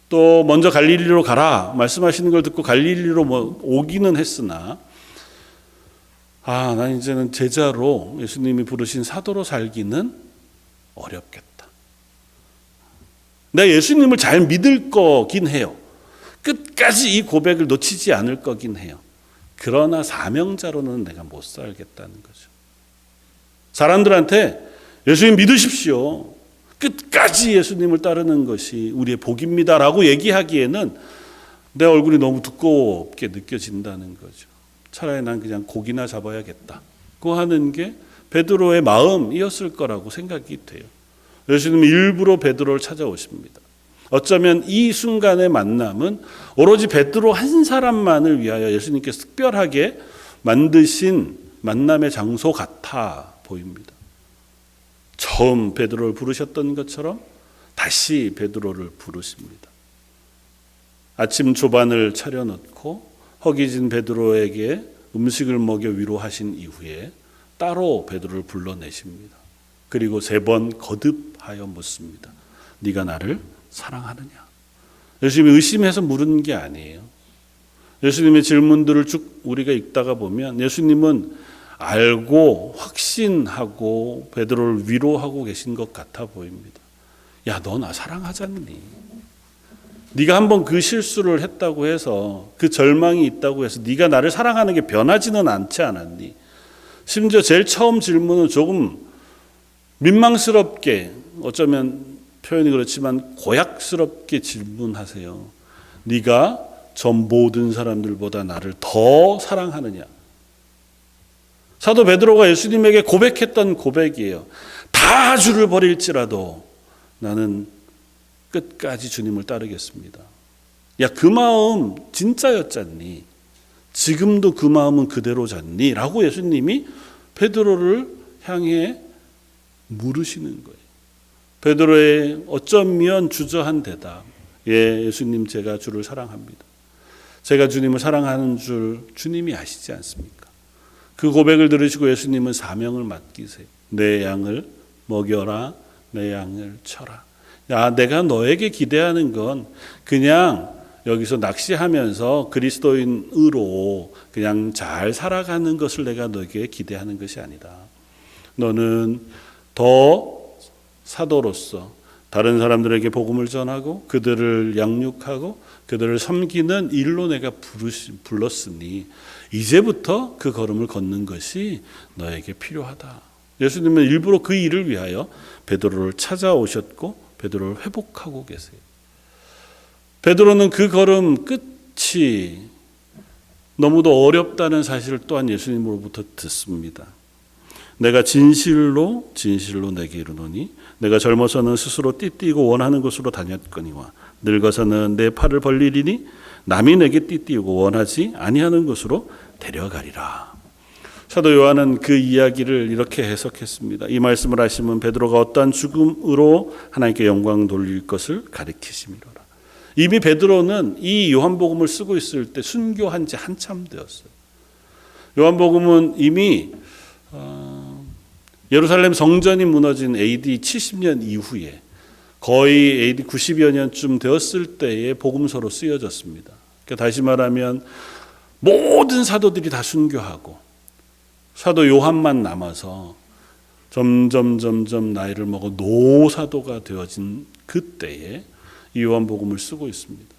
또 먼저 갈릴리로 가라 말씀하시는 걸 듣고 갈릴리로 오기는 했으나 난 이제는 제자로 예수님이 부르신 사도로 살기는 어렵겠다. 내가 예수님을 잘 믿을 거긴 해요. 끝까지 이 고백을 놓치지 않을 거긴 해요. 그러나 사명자로는 내가 못 살겠다는 거죠. 사람들한테 예수님 믿으십시오. 끝까지 예수님을 따르는 것이 우리의 복입니다라고 얘기하기에는 내 얼굴이 너무 두껍게 느껴진다는 거죠. 차라리 난 그냥 고기나 잡아야겠다고 하는 게 베드로의 마음이었을 거라고 생각이 돼요. 예수님이 일부러 베드로를 찾아오십니다. 어쩌면 이 순간의 만남은 오로지 베드로 한 사람만을 위하여 예수님께서 특별하게 만드신 만남의 장소 같아 보입니다. 처음 베드로를 부르셨던 것처럼 다시 베드로를 부르십니다. 아침 조반을 차려놓고 허기진 베드로에게 음식을 먹여 위로하신 이후에 따로 베드로를 불러내십니다. 그리고 3번 거듭하여 묻습니다. 네가 나를 사랑하느냐? 예수님이 의심해서 물은 게 아니에요. 예수님의 질문들을 쭉 우리가 읽다가 보면 예수님은 알고 확신하고 베드로를 위로하고 계신 것 같아 보입니다. 야, 너 나 사랑하잖니? 네가 한번 그 실수를 했다고 해서 그 절망이 있다고 해서 네가 나를 사랑하는 게 변하지는 않지 않았니? 심지어 제일 처음 질문은 조금 민망스럽게, 어쩌면 표현이 그렇지만 고약스럽게 질문하세요. 네가 저 모든 사람들보다 나를 더 사랑하느냐? 사도 베드로가 예수님에게 고백했던 고백이에요. 다 주를 버릴지라도 나는 끝까지 주님을 따르겠습니다. 야, 그 마음 진짜였잖니? 지금도 그 마음은 그대로잖니? 라고 예수님이 베드로를 향해 물으시는 거예요. 베드로의 어쩌면 주저한 대답. 예, 예수님, 제가 주를 사랑합니다. 제가 주님을 사랑하는 줄 주님이 아시지 않습니까? 그 고백을 들으시고 예수님은 사명을 맡기세요. 내 양을 먹여라, 내 양을 쳐라. 야, 내가 너에게 기대하는 건 그냥 여기서 낚시하면서 그리스도인으로 그냥 잘 살아가는 것을 내가 너에게 기대하는 것이 아니다. 너는 더 사도로서 다른 사람들에게 복음을 전하고 그들을 양육하고 그들을 섬기는 일로 내가 불렀으니 이제부터 그 걸음을 걷는 것이 너에게 필요하다. 예수님은 일부러 그 일을 위하여 베드로를 찾아오셨고 베드로를 회복하고 계세요. 베드로는 그 걸음 끝이 너무도 어렵다는 사실을 또한 예수님으로부터 듣습니다. 내가 진실로 내게 이르노니 내가 젊어서는 스스로 띠띠고 원하는 곳으로 다녔거니와 늙어서는 내 팔을 벌리리니 남이 내게 띠띠고 원하지 아니하는 곳으로 데려가리라. 사도 요한은 그 이야기를 이렇게 해석했습니다. 이 말씀을 하시면 베드로가 어떠한 죽음으로 하나님께 영광 돌릴 것을 가리키심이로라. 이미 베드로는 이 요한복음을 쓰고 있을 때 순교한 지 한참 되었어요. 요한복음은 이미 예루살렘 성전이 무너진 AD 70년 이후에 거의 AD 90여 년쯤 되었을 때에 복음서로 쓰여졌습니다. 그러니까 다시 말하면 모든 사도들이 다 순교하고 사도 요한만 남아서 점점 나이를 먹어 노사도가 되어진 그때에 이 요한복음을 쓰고 있습니다.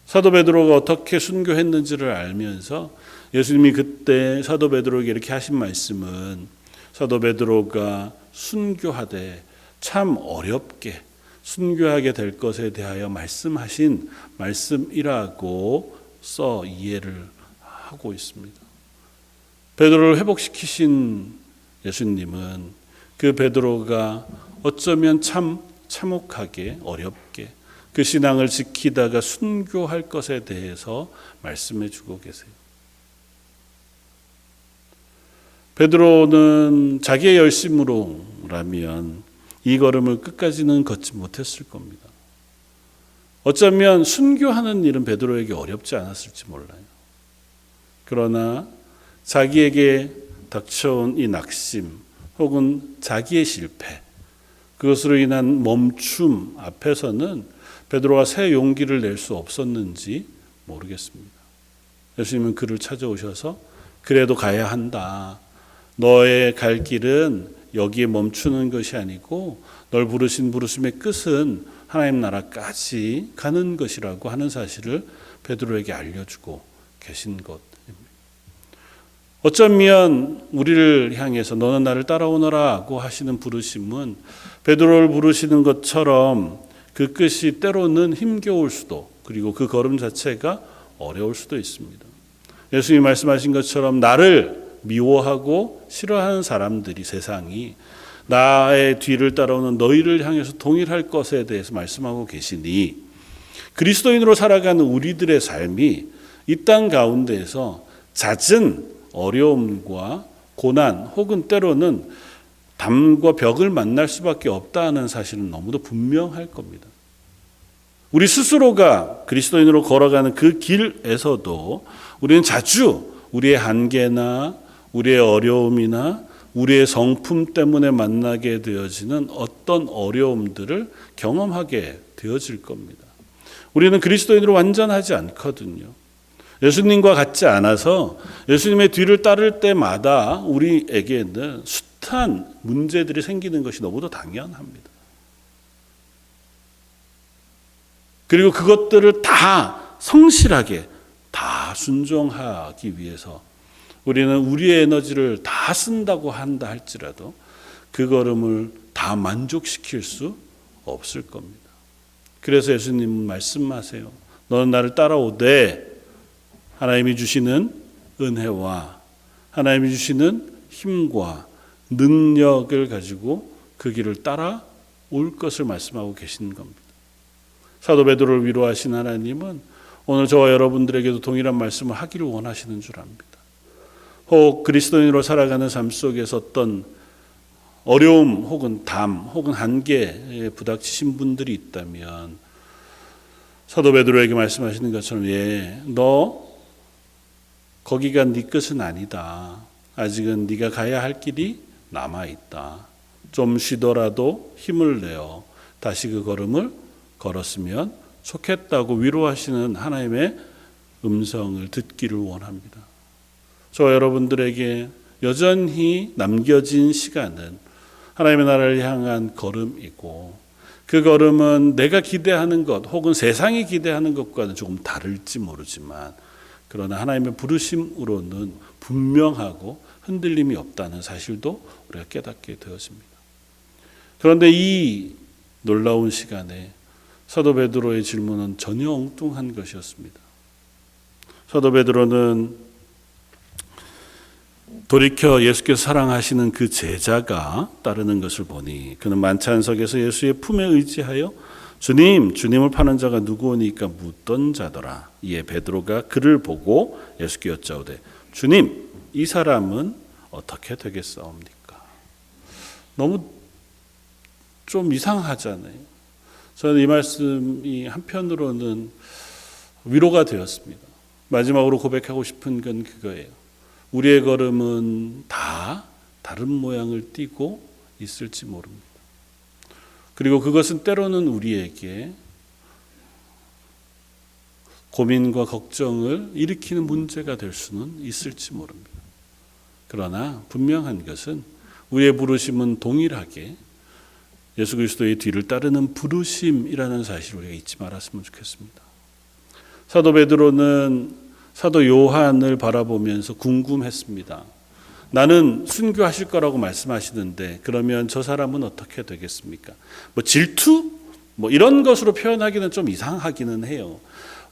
사도 베드로가 어떻게 순교했는지를 알면서 예수님이 그때 사도 베드로에게 이렇게 하신 말씀은 사도 베드로가 순교하되 참 어렵게 순교하게 될 것에 대하여 말씀하신 말씀이라고 써 이해를 하고 있습니다. 베드로를 회복시키신 예수님은 그 베드로가 어쩌면 참 참혹하게 어렵게 그 신앙을 지키다가 순교할 것에 대해서 말씀해 주고 계세요. 베드로는 자기의 열심으로라면 이 걸음을 끝까지는 걷지 못했을 겁니다. 어쩌면 순교하는 일은 베드로에게 어렵지 않았을지 몰라요. 그러나 자기에게 닥쳐온 이 낙심 혹은 자기의 실패, 그것으로 인한 멈춤 앞에서는 베드로가 새 용기를 낼 수 없었는지 모르겠습니다. 예수님은 그를 찾아오셔서 그래도 가야 한다. 너의 갈 길은 여기에 멈추는 것이 아니고 널 부르신 부르심의 끝은 하나님 나라까지 가는 것이라고 하는 사실을 베드로에게 알려주고 계신 것입니다. 어쩌면 우리를 향해서 너는 나를 따라오너라고 하시는 부르심은 베드로를 부르시는 것처럼 그 끝이 때로는 힘겨울 수도, 그리고 그 걸음 자체가 어려울 수도 있습니다. 예수님이 말씀하신 것처럼 나를 미워하고 싫어하는 사람들이, 세상이 나의 뒤를 따라오는 너희를 향해서 동일할 것에 대해서 말씀하고 계시니 그리스도인으로 살아가는 우리들의 삶이 이 땅 가운데에서 잦은 어려움과 고난 혹은 때로는 담과 벽을 만날 수밖에 없다는 사실은 너무도 분명할 겁니다. 우리 스스로가 그리스도인으로 걸어가는 그 길에서도 우리는 자주 우리의 한계나 우리의 어려움이나 우리의 성품 때문에 만나게 되어지는 어떤 어려움들을 경험하게 되어질 겁니다. 우리는 그리스도인으로 완전하지 않거든요. 예수님과 같지 않아서 예수님의 뒤를 따를 때마다 우리에게는 숱한 문제들이 생기는 것이 너무도 당연합니다. 그리고 그것들을 다 성실하게 다 순종하기 위해서 우리는 우리의 에너지를 다 쓴다고 한다 할지라도 그 걸음을 다 만족시킬 수 없을 겁니다. 그래서 예수님은 말씀하세요. 너는 나를 따라오되 하나님이 주시는 은혜와 하나님이 주시는 힘과 능력을 가지고 그 길을 따라올 것을 말씀하고 계신 겁니다. 사도 베드로를 위로하신 하나님은 오늘 저와 여러분들에게도 동일한 말씀을 하기를 원하시는 줄 압니다. 혹 그리스도인으로 살아가는 삶 속에서 어떤 어려움 혹은 담 혹은 한계에 부닥치신 분들이 있다면 사도 베드로에게 말씀하시는 것처럼 너 거기가 네 끝은 아니다. 아직은 네가 가야 할 길이 남아있다. 좀 쉬더라도 힘을 내어 다시 그 걸음을 걸었으면 좋겠다고 위로하시는 하나님의 음성을 듣기를 원합니다. 저와 여러분들에게 여전히 남겨진 시간은 하나님의 나라를 향한 걸음이고 그 걸음은 내가 기대하는 것 혹은 세상이 기대하는 것과는 조금 다를지 모르지만 그러나 하나님의 부르심으로는 분명하고 흔들림이 없다는 사실도 우리가 깨닫게 되었습니다. 그런데 이 놀라운 시간에 사도 베드로의 질문은 전혀 엉뚱한 것이었습니다. 사도 베드로는 돌이켜 예수께서 사랑하시는 그 제자가 따르는 것을 보니 그는 만찬석에서 예수의 품에 의지하여 주님을 파는 자가 누구오니까 묻던 자더라. 이에 베드로가 그를 보고 예수께 여짜오되 주님, 이 사람은 어떻게 되겠사옵니까? 너무 좀 이상하잖아요. 저는 이 말씀이 한편으로는 위로가 되었습니다. 마지막으로 고백하고 싶은 건 그거예요. 우리의 걸음은 다 다른 모양을 띠고 있을지 모릅니다. 그리고 그것은 때로는 우리에게 고민과 걱정을 일으키는 문제가 될 수는 있을지 모릅니다. 그러나 분명한 것은 우리의 부르심은 동일하게 예수 그리스도의 뒤를 따르는 부르심이라는 사실을 우리가 잊지 말았으면 좋겠습니다. 사도 베드로는 사도 요한을 바라보면서 궁금했습니다. 나는 순교하실 거라고 말씀하시는데 그러면 저 사람은 어떻게 되겠습니까? 질투? 이런 것으로 표현하기는 좀 이상하기는 해요.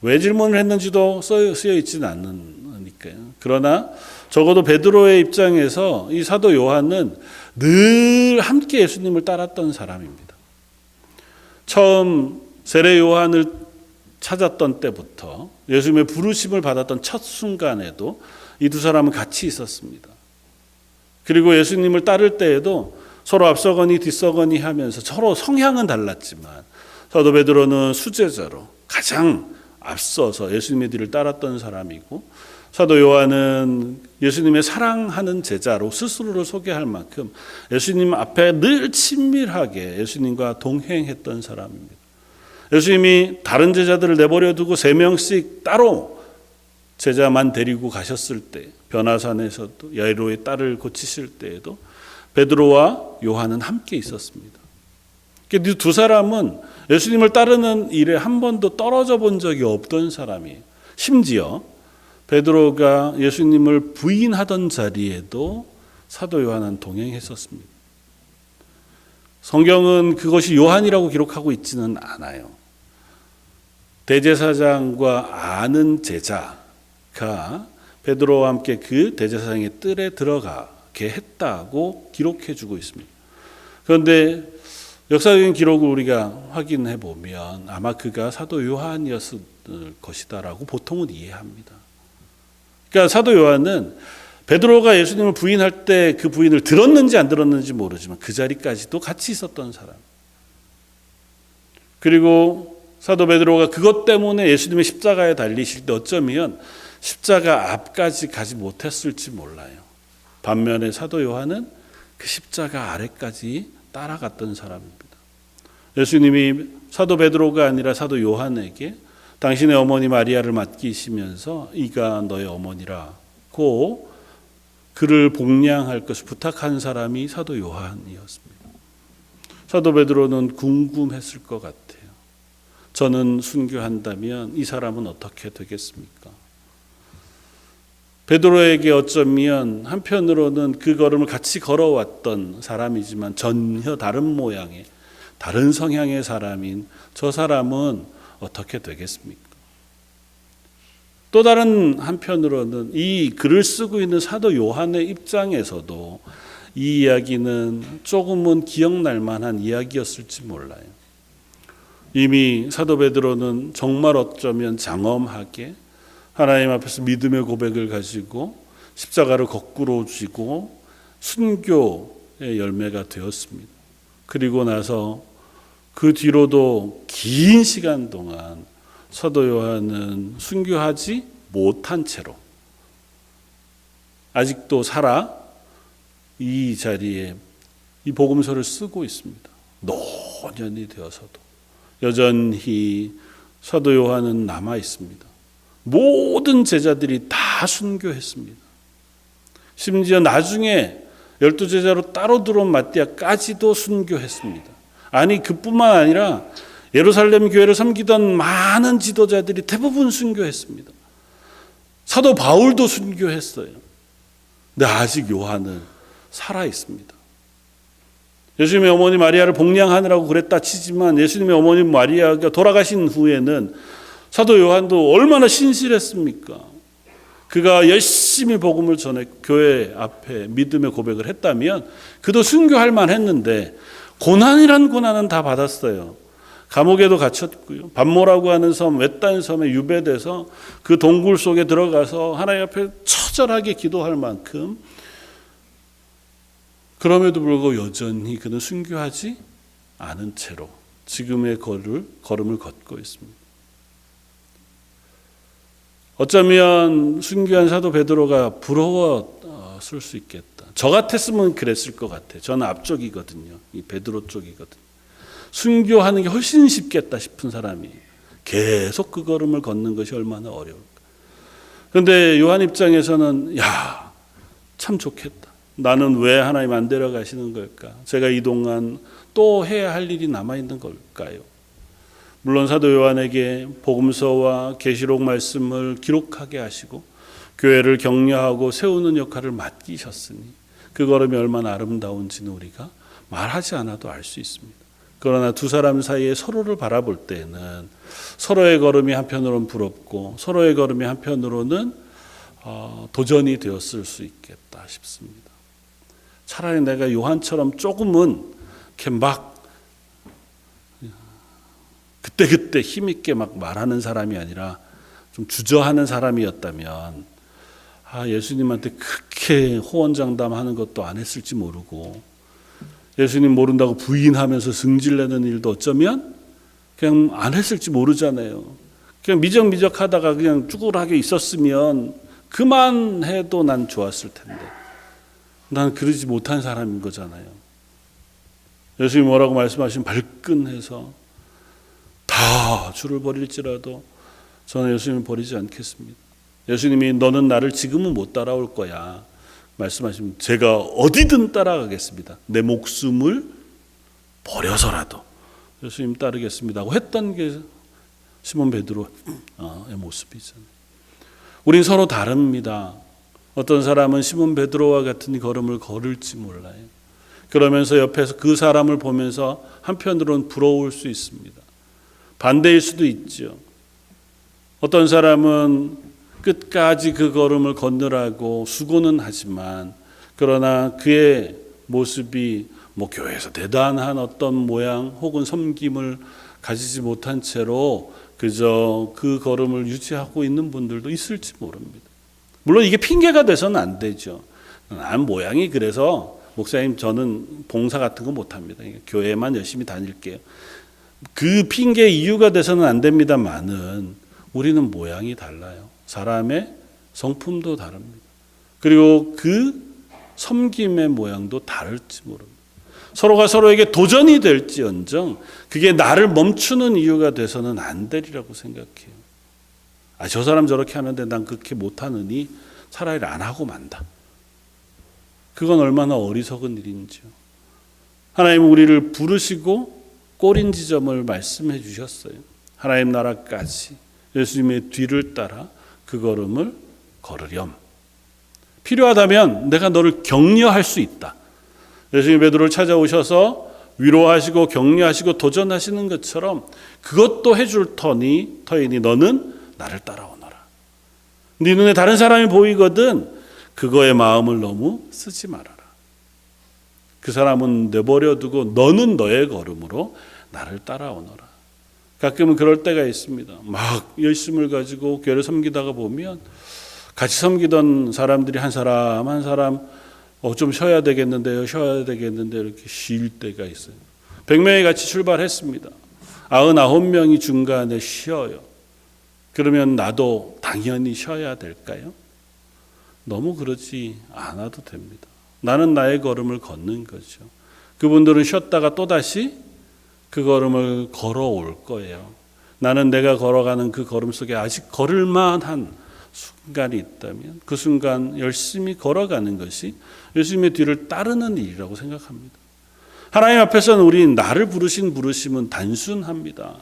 왜 질문을 했는지도 쓰여 있지는 않으니까요. 그러나 적어도 베드로의 입장에서 이 사도 요한은 늘 함께 예수님을 따랐던 사람입니다. 처음 세례 요한을 찾았던 때부터 예수님의 부르심을 받았던 첫 순간에도 이 두 사람은 같이 있었습니다. 그리고 예수님을 따를 때에도 서로 앞서거니 뒤서거니 하면서 서로 성향은 달랐지만 사도 베드로는 수제자로 가장 앞서서 예수님의 뒤를 따랐던 사람이고 사도 요한은 예수님의 사랑하는 제자로 스스로를 소개할 만큼 예수님 앞에 늘 친밀하게 예수님과 동행했던 사람입니다. 예수님이 다른 제자들을 내버려 두고 3명씩 따로 제자만 데리고 가셨을 때 변화산에서도 야이로의 딸을 고치실 때에도 베드로와 요한은 함께 있었습니다. 이 두 사람은 예수님을 따르는 일에 한 번도 떨어져 본 적이 없던 사람이에요. 심지어 베드로가 예수님을 부인하던 자리에도 사도 요한은 동행했었습니다. 성경은 그것이 요한이라고 기록하고 있지는 않아요. 대제사장과 아는 제자가 베드로와 함께 그 대제사장의 뜰에 들어가게 했다고 기록해 주고 있습니다. 그런데 역사적인 기록을 우리가 확인해 보면 아마 그가 사도 요한이었을 것이다라고 보통은 이해합니다. 그러니까 사도 요한은 베드로가 예수님을 부인할 때 그 부인을 들었는지 안 들었는지 모르지만 그 자리까지도 같이 있었던 사람. 그리고 사도 베드로가 그것 때문에 예수님의 십자가에 달리실 때 어쩌면 십자가 앞까지 가지 못했을지 몰라요. 반면에 사도 요한은 그 십자가 아래까지 따라갔던 사람입니다. 예수님이 사도 베드로가 아니라 사도 요한에게 당신의 어머니 마리아를 맡기시면서 이가 너의 어머니라고 그를 복양할 것을 부탁한 사람이 사도 요한이었습니다. 사도 베드로는 궁금했을 것 같아요. 저는 순교한다면 이 사람은 어떻게 되겠습니까? 베드로에게 어쩌면 한편으로는 그 걸음을 같이 걸어왔던 사람이지만 전혀 다른 모양의, 다른 성향의 사람인 저 사람은 어떻게 되겠습니까? 또 다른 한편으로는 이 글을 쓰고 있는 사도 요한의 입장에서도 이 이야기는 조금은 기억날 만한 이야기였을지 몰라요. 이미 사도 베드로는 정말 어쩌면 장엄하게 하나님 앞에서 믿음의 고백을 가지고 십자가를 거꾸로 쥐고 순교의 열매가 되었습니다. 그리고 나서 그 뒤로도 긴 시간 동안 사도 요한은 순교하지 못한 채로 아직도 살아 이 자리에 이 복음서를 쓰고 있습니다. 노년이 되어서도 여전히 사도 요한은 남아 있습니다. 모든 제자들이 다 순교했습니다. 심지어 나중에 12제자로 따로 들어온 마띠아까지도 순교했습니다. 아니 그뿐만 아니라 예루살렘 교회를 섬기던 많은 지도자들이 대부분 순교했습니다. 사도 바울도 순교했어요. 근데 아직 요한은 살아 있습니다. 예수님의 어머니 마리아를 복양하느라고 그랬다 치지만 예수님의 어머니 마리아가 돌아가신 후에는 사도 요한도 얼마나 신실했습니까? 그가 열심히 복음을 전해 교회 앞에 믿음의 고백을 했다면 그도 순교할 만했는데 고난이란 고난은 다 받았어요. 감옥에도 갇혔고요. 반모라고 하는 섬, 외딴 섬에 유배돼서 그 동굴 속에 들어가서 하나님 앞에 처절하게 기도할 만큼, 그럼에도 불구하고 여전히 그는 순교하지 않은 채로 지금의 걸음을 걷고 있습니다. 어쩌면 순교한 사도 베드로가 부러웠을 수 있겠다. 저 같았으면 그랬을 것 같아요. 저는 앞쪽이거든요. 이 베드로 쪽이거든요. 순교하는 게 훨씬 쉽겠다 싶은 사람이 계속 그 걸음을 걷는 것이 얼마나 어려울까. 그런데 요한 입장에서는 야, 참 좋겠다. 나는 왜 하나님 안 데려가시는 걸까? 제가 이 동안 또 해야 할 일이 남아있는 걸까요? 물론 사도 요한에게 복음서와 계시록 말씀을 기록하게 하시고 교회를 격려하고 세우는 역할을 맡기셨으니 그 걸음이 얼마나 아름다운지는 우리가 말하지 않아도 알 수 있습니다. 그러나 두 사람 사이에 서로를 바라볼 때는 서로의 걸음이 한편으로는 부럽고 서로의 걸음이 한편으로는 도전이 되었을 수 있겠다 싶습니다. 차라리 내가 요한처럼 조금은 이렇게 막 그때그때 힘있게 막 말하는 사람이 아니라 좀 주저하는 사람이었다면 예수님한테 그렇게 호언장담하는 것도 안 했을지 모르고 예수님 모른다고 부인하면서 승질내는 일도 어쩌면 그냥 안 했을지 모르잖아요. 그냥 미적미적 하다가 그냥 쭈글하게 있었으면 그만해도 난 좋았을 텐데 난 그러지 못한 사람인 거잖아요. 예수님이 뭐라고 말씀하시면 발끈해서 다 주를 버릴지라도 저는 예수님을 버리지 않겠습니다. 예수님이 너는 나를 지금은 못 따라올 거야 말씀하시면 제가 어디든 따라가겠습니다. 내 목숨을 버려서라도 예수님 따르겠습니다 하고 했던 게 시몬 베드로의 모습이잖아요. 우린 서로 다릅니다. 어떤 사람은 시몬 베드로와 같은 걸음을 걸을지 몰라요. 그러면서 옆에서 그 사람을 보면서 한편으로는 부러울 수 있습니다. 반대일 수도 있죠. 어떤 사람은 끝까지 그 걸음을 걷느라고 수고는 하지만 그러나 그의 모습이 교회에서 대단한 어떤 모양 혹은 섬김을 가지지 못한 채로 그저 그 걸음을 유지하고 있는 분들도 있을지 모릅니다. 물론 이게 핑계가 돼서는 안 되죠. 난 모양이 그래서 목사님 저는 봉사 같은 거 못합니다. 교회만 열심히 다닐게요. 그 핑계 이유가 돼서는 안 됩니다만은 우리는 모양이 달라요. 사람의 성품도 다릅니다. 그리고 그 섬김의 모양도 다를지 모릅니다. 서로가 서로에게 도전이 될지언정 그게 나를 멈추는 이유가 돼서는 안 되리라고 생각해요. 저 사람 저렇게 하는데 난 그렇게 못하느니 차라리 안 하고 만다. 그건 얼마나 어리석은 일인지요. 하나님은 우리를 부르시고 꼬린 지점을 말씀해 주셨어요. 하나님 나라까지 예수님의 뒤를 따라 그 걸음을 걸으렴. 필요하다면 내가 너를 격려할 수 있다. 예수님 베드로를 찾아오셔서 위로하시고 격려하시고 도전하시는 것처럼 그것도 해줄 터이니 너는 나를 따라오너라. 네 눈에 다른 사람이 보이거든 그거의 마음을 너무 쓰지 말아라. 그 사람은 내버려 두고 너는 너의 걸음으로 나를 따라오너라. 가끔은 그럴 때가 있습니다. 막 열심을 가지고 교회를 섬기다가 보면 같이 섬기던 사람들이 한 사람 한 사람 좀 쉬어야 되겠는데요. 이렇게 쉴 때가 있어요. 100명이 같이 출발했습니다. 99명이 중간에 쉬어요. 그러면 나도 당연히 쉬어야 될까요? 너무 그러지 않아도 됩니다. 나는 나의 걸음을 걷는 거죠. 그분들은 쉬었다가 또다시 그 걸음을 걸어올 거예요. 나는 내가 걸어가는 그 걸음 속에 아직 걸을 만한 순간이 있다면 그 순간 열심히 걸어가는 것이 예수님의 뒤를 따르는 일이라고 생각합니다. 하나님 앞에서는 우리 나를 부르신 부르심은 단순합니다.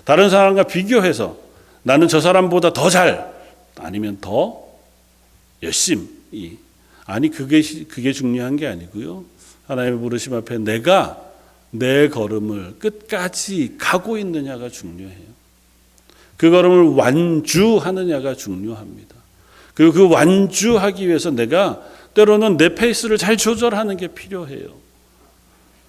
다른 사람과 비교해서 나는 저 사람보다 더 잘 아니면 더 열심히 그게 중요한 게 아니고요. 하나님의 부르심 앞에 내가 내 걸음을 끝까지 가고 있느냐가 중요해요. 그 걸음을 완주하느냐가 중요합니다. 그리고 그 완주하기 위해서 내가 때로는 내 페이스를 잘 조절하는 게 필요해요.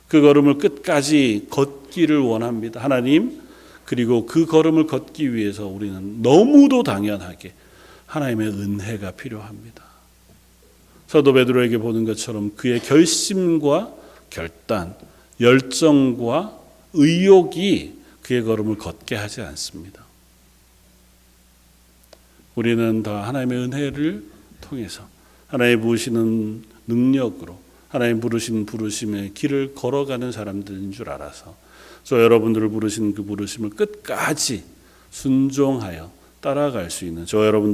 그 걸음을 끝까지 걷기를 원합니다. 하나님, 그리고 그 걸음을 걷기 위해서 우리는 너무도 당연하게 하나님의 은혜가 필요합니다. 사도 베드로에게 보는 것처럼 그의 결심과 결단, 열정과 의욕이 그의 걸음을 걷게 하지 않습니다. 우리는 다 하나님의 은혜를 통해서 하나님 부으시는 능력으로 하나님 부르신 부르심의 길을 걸어가는 사람들인 줄 알아서 저 여러분들을 부르신 그 부르심을 끝까지 순종하여 따라갈 수 있는 저 여러분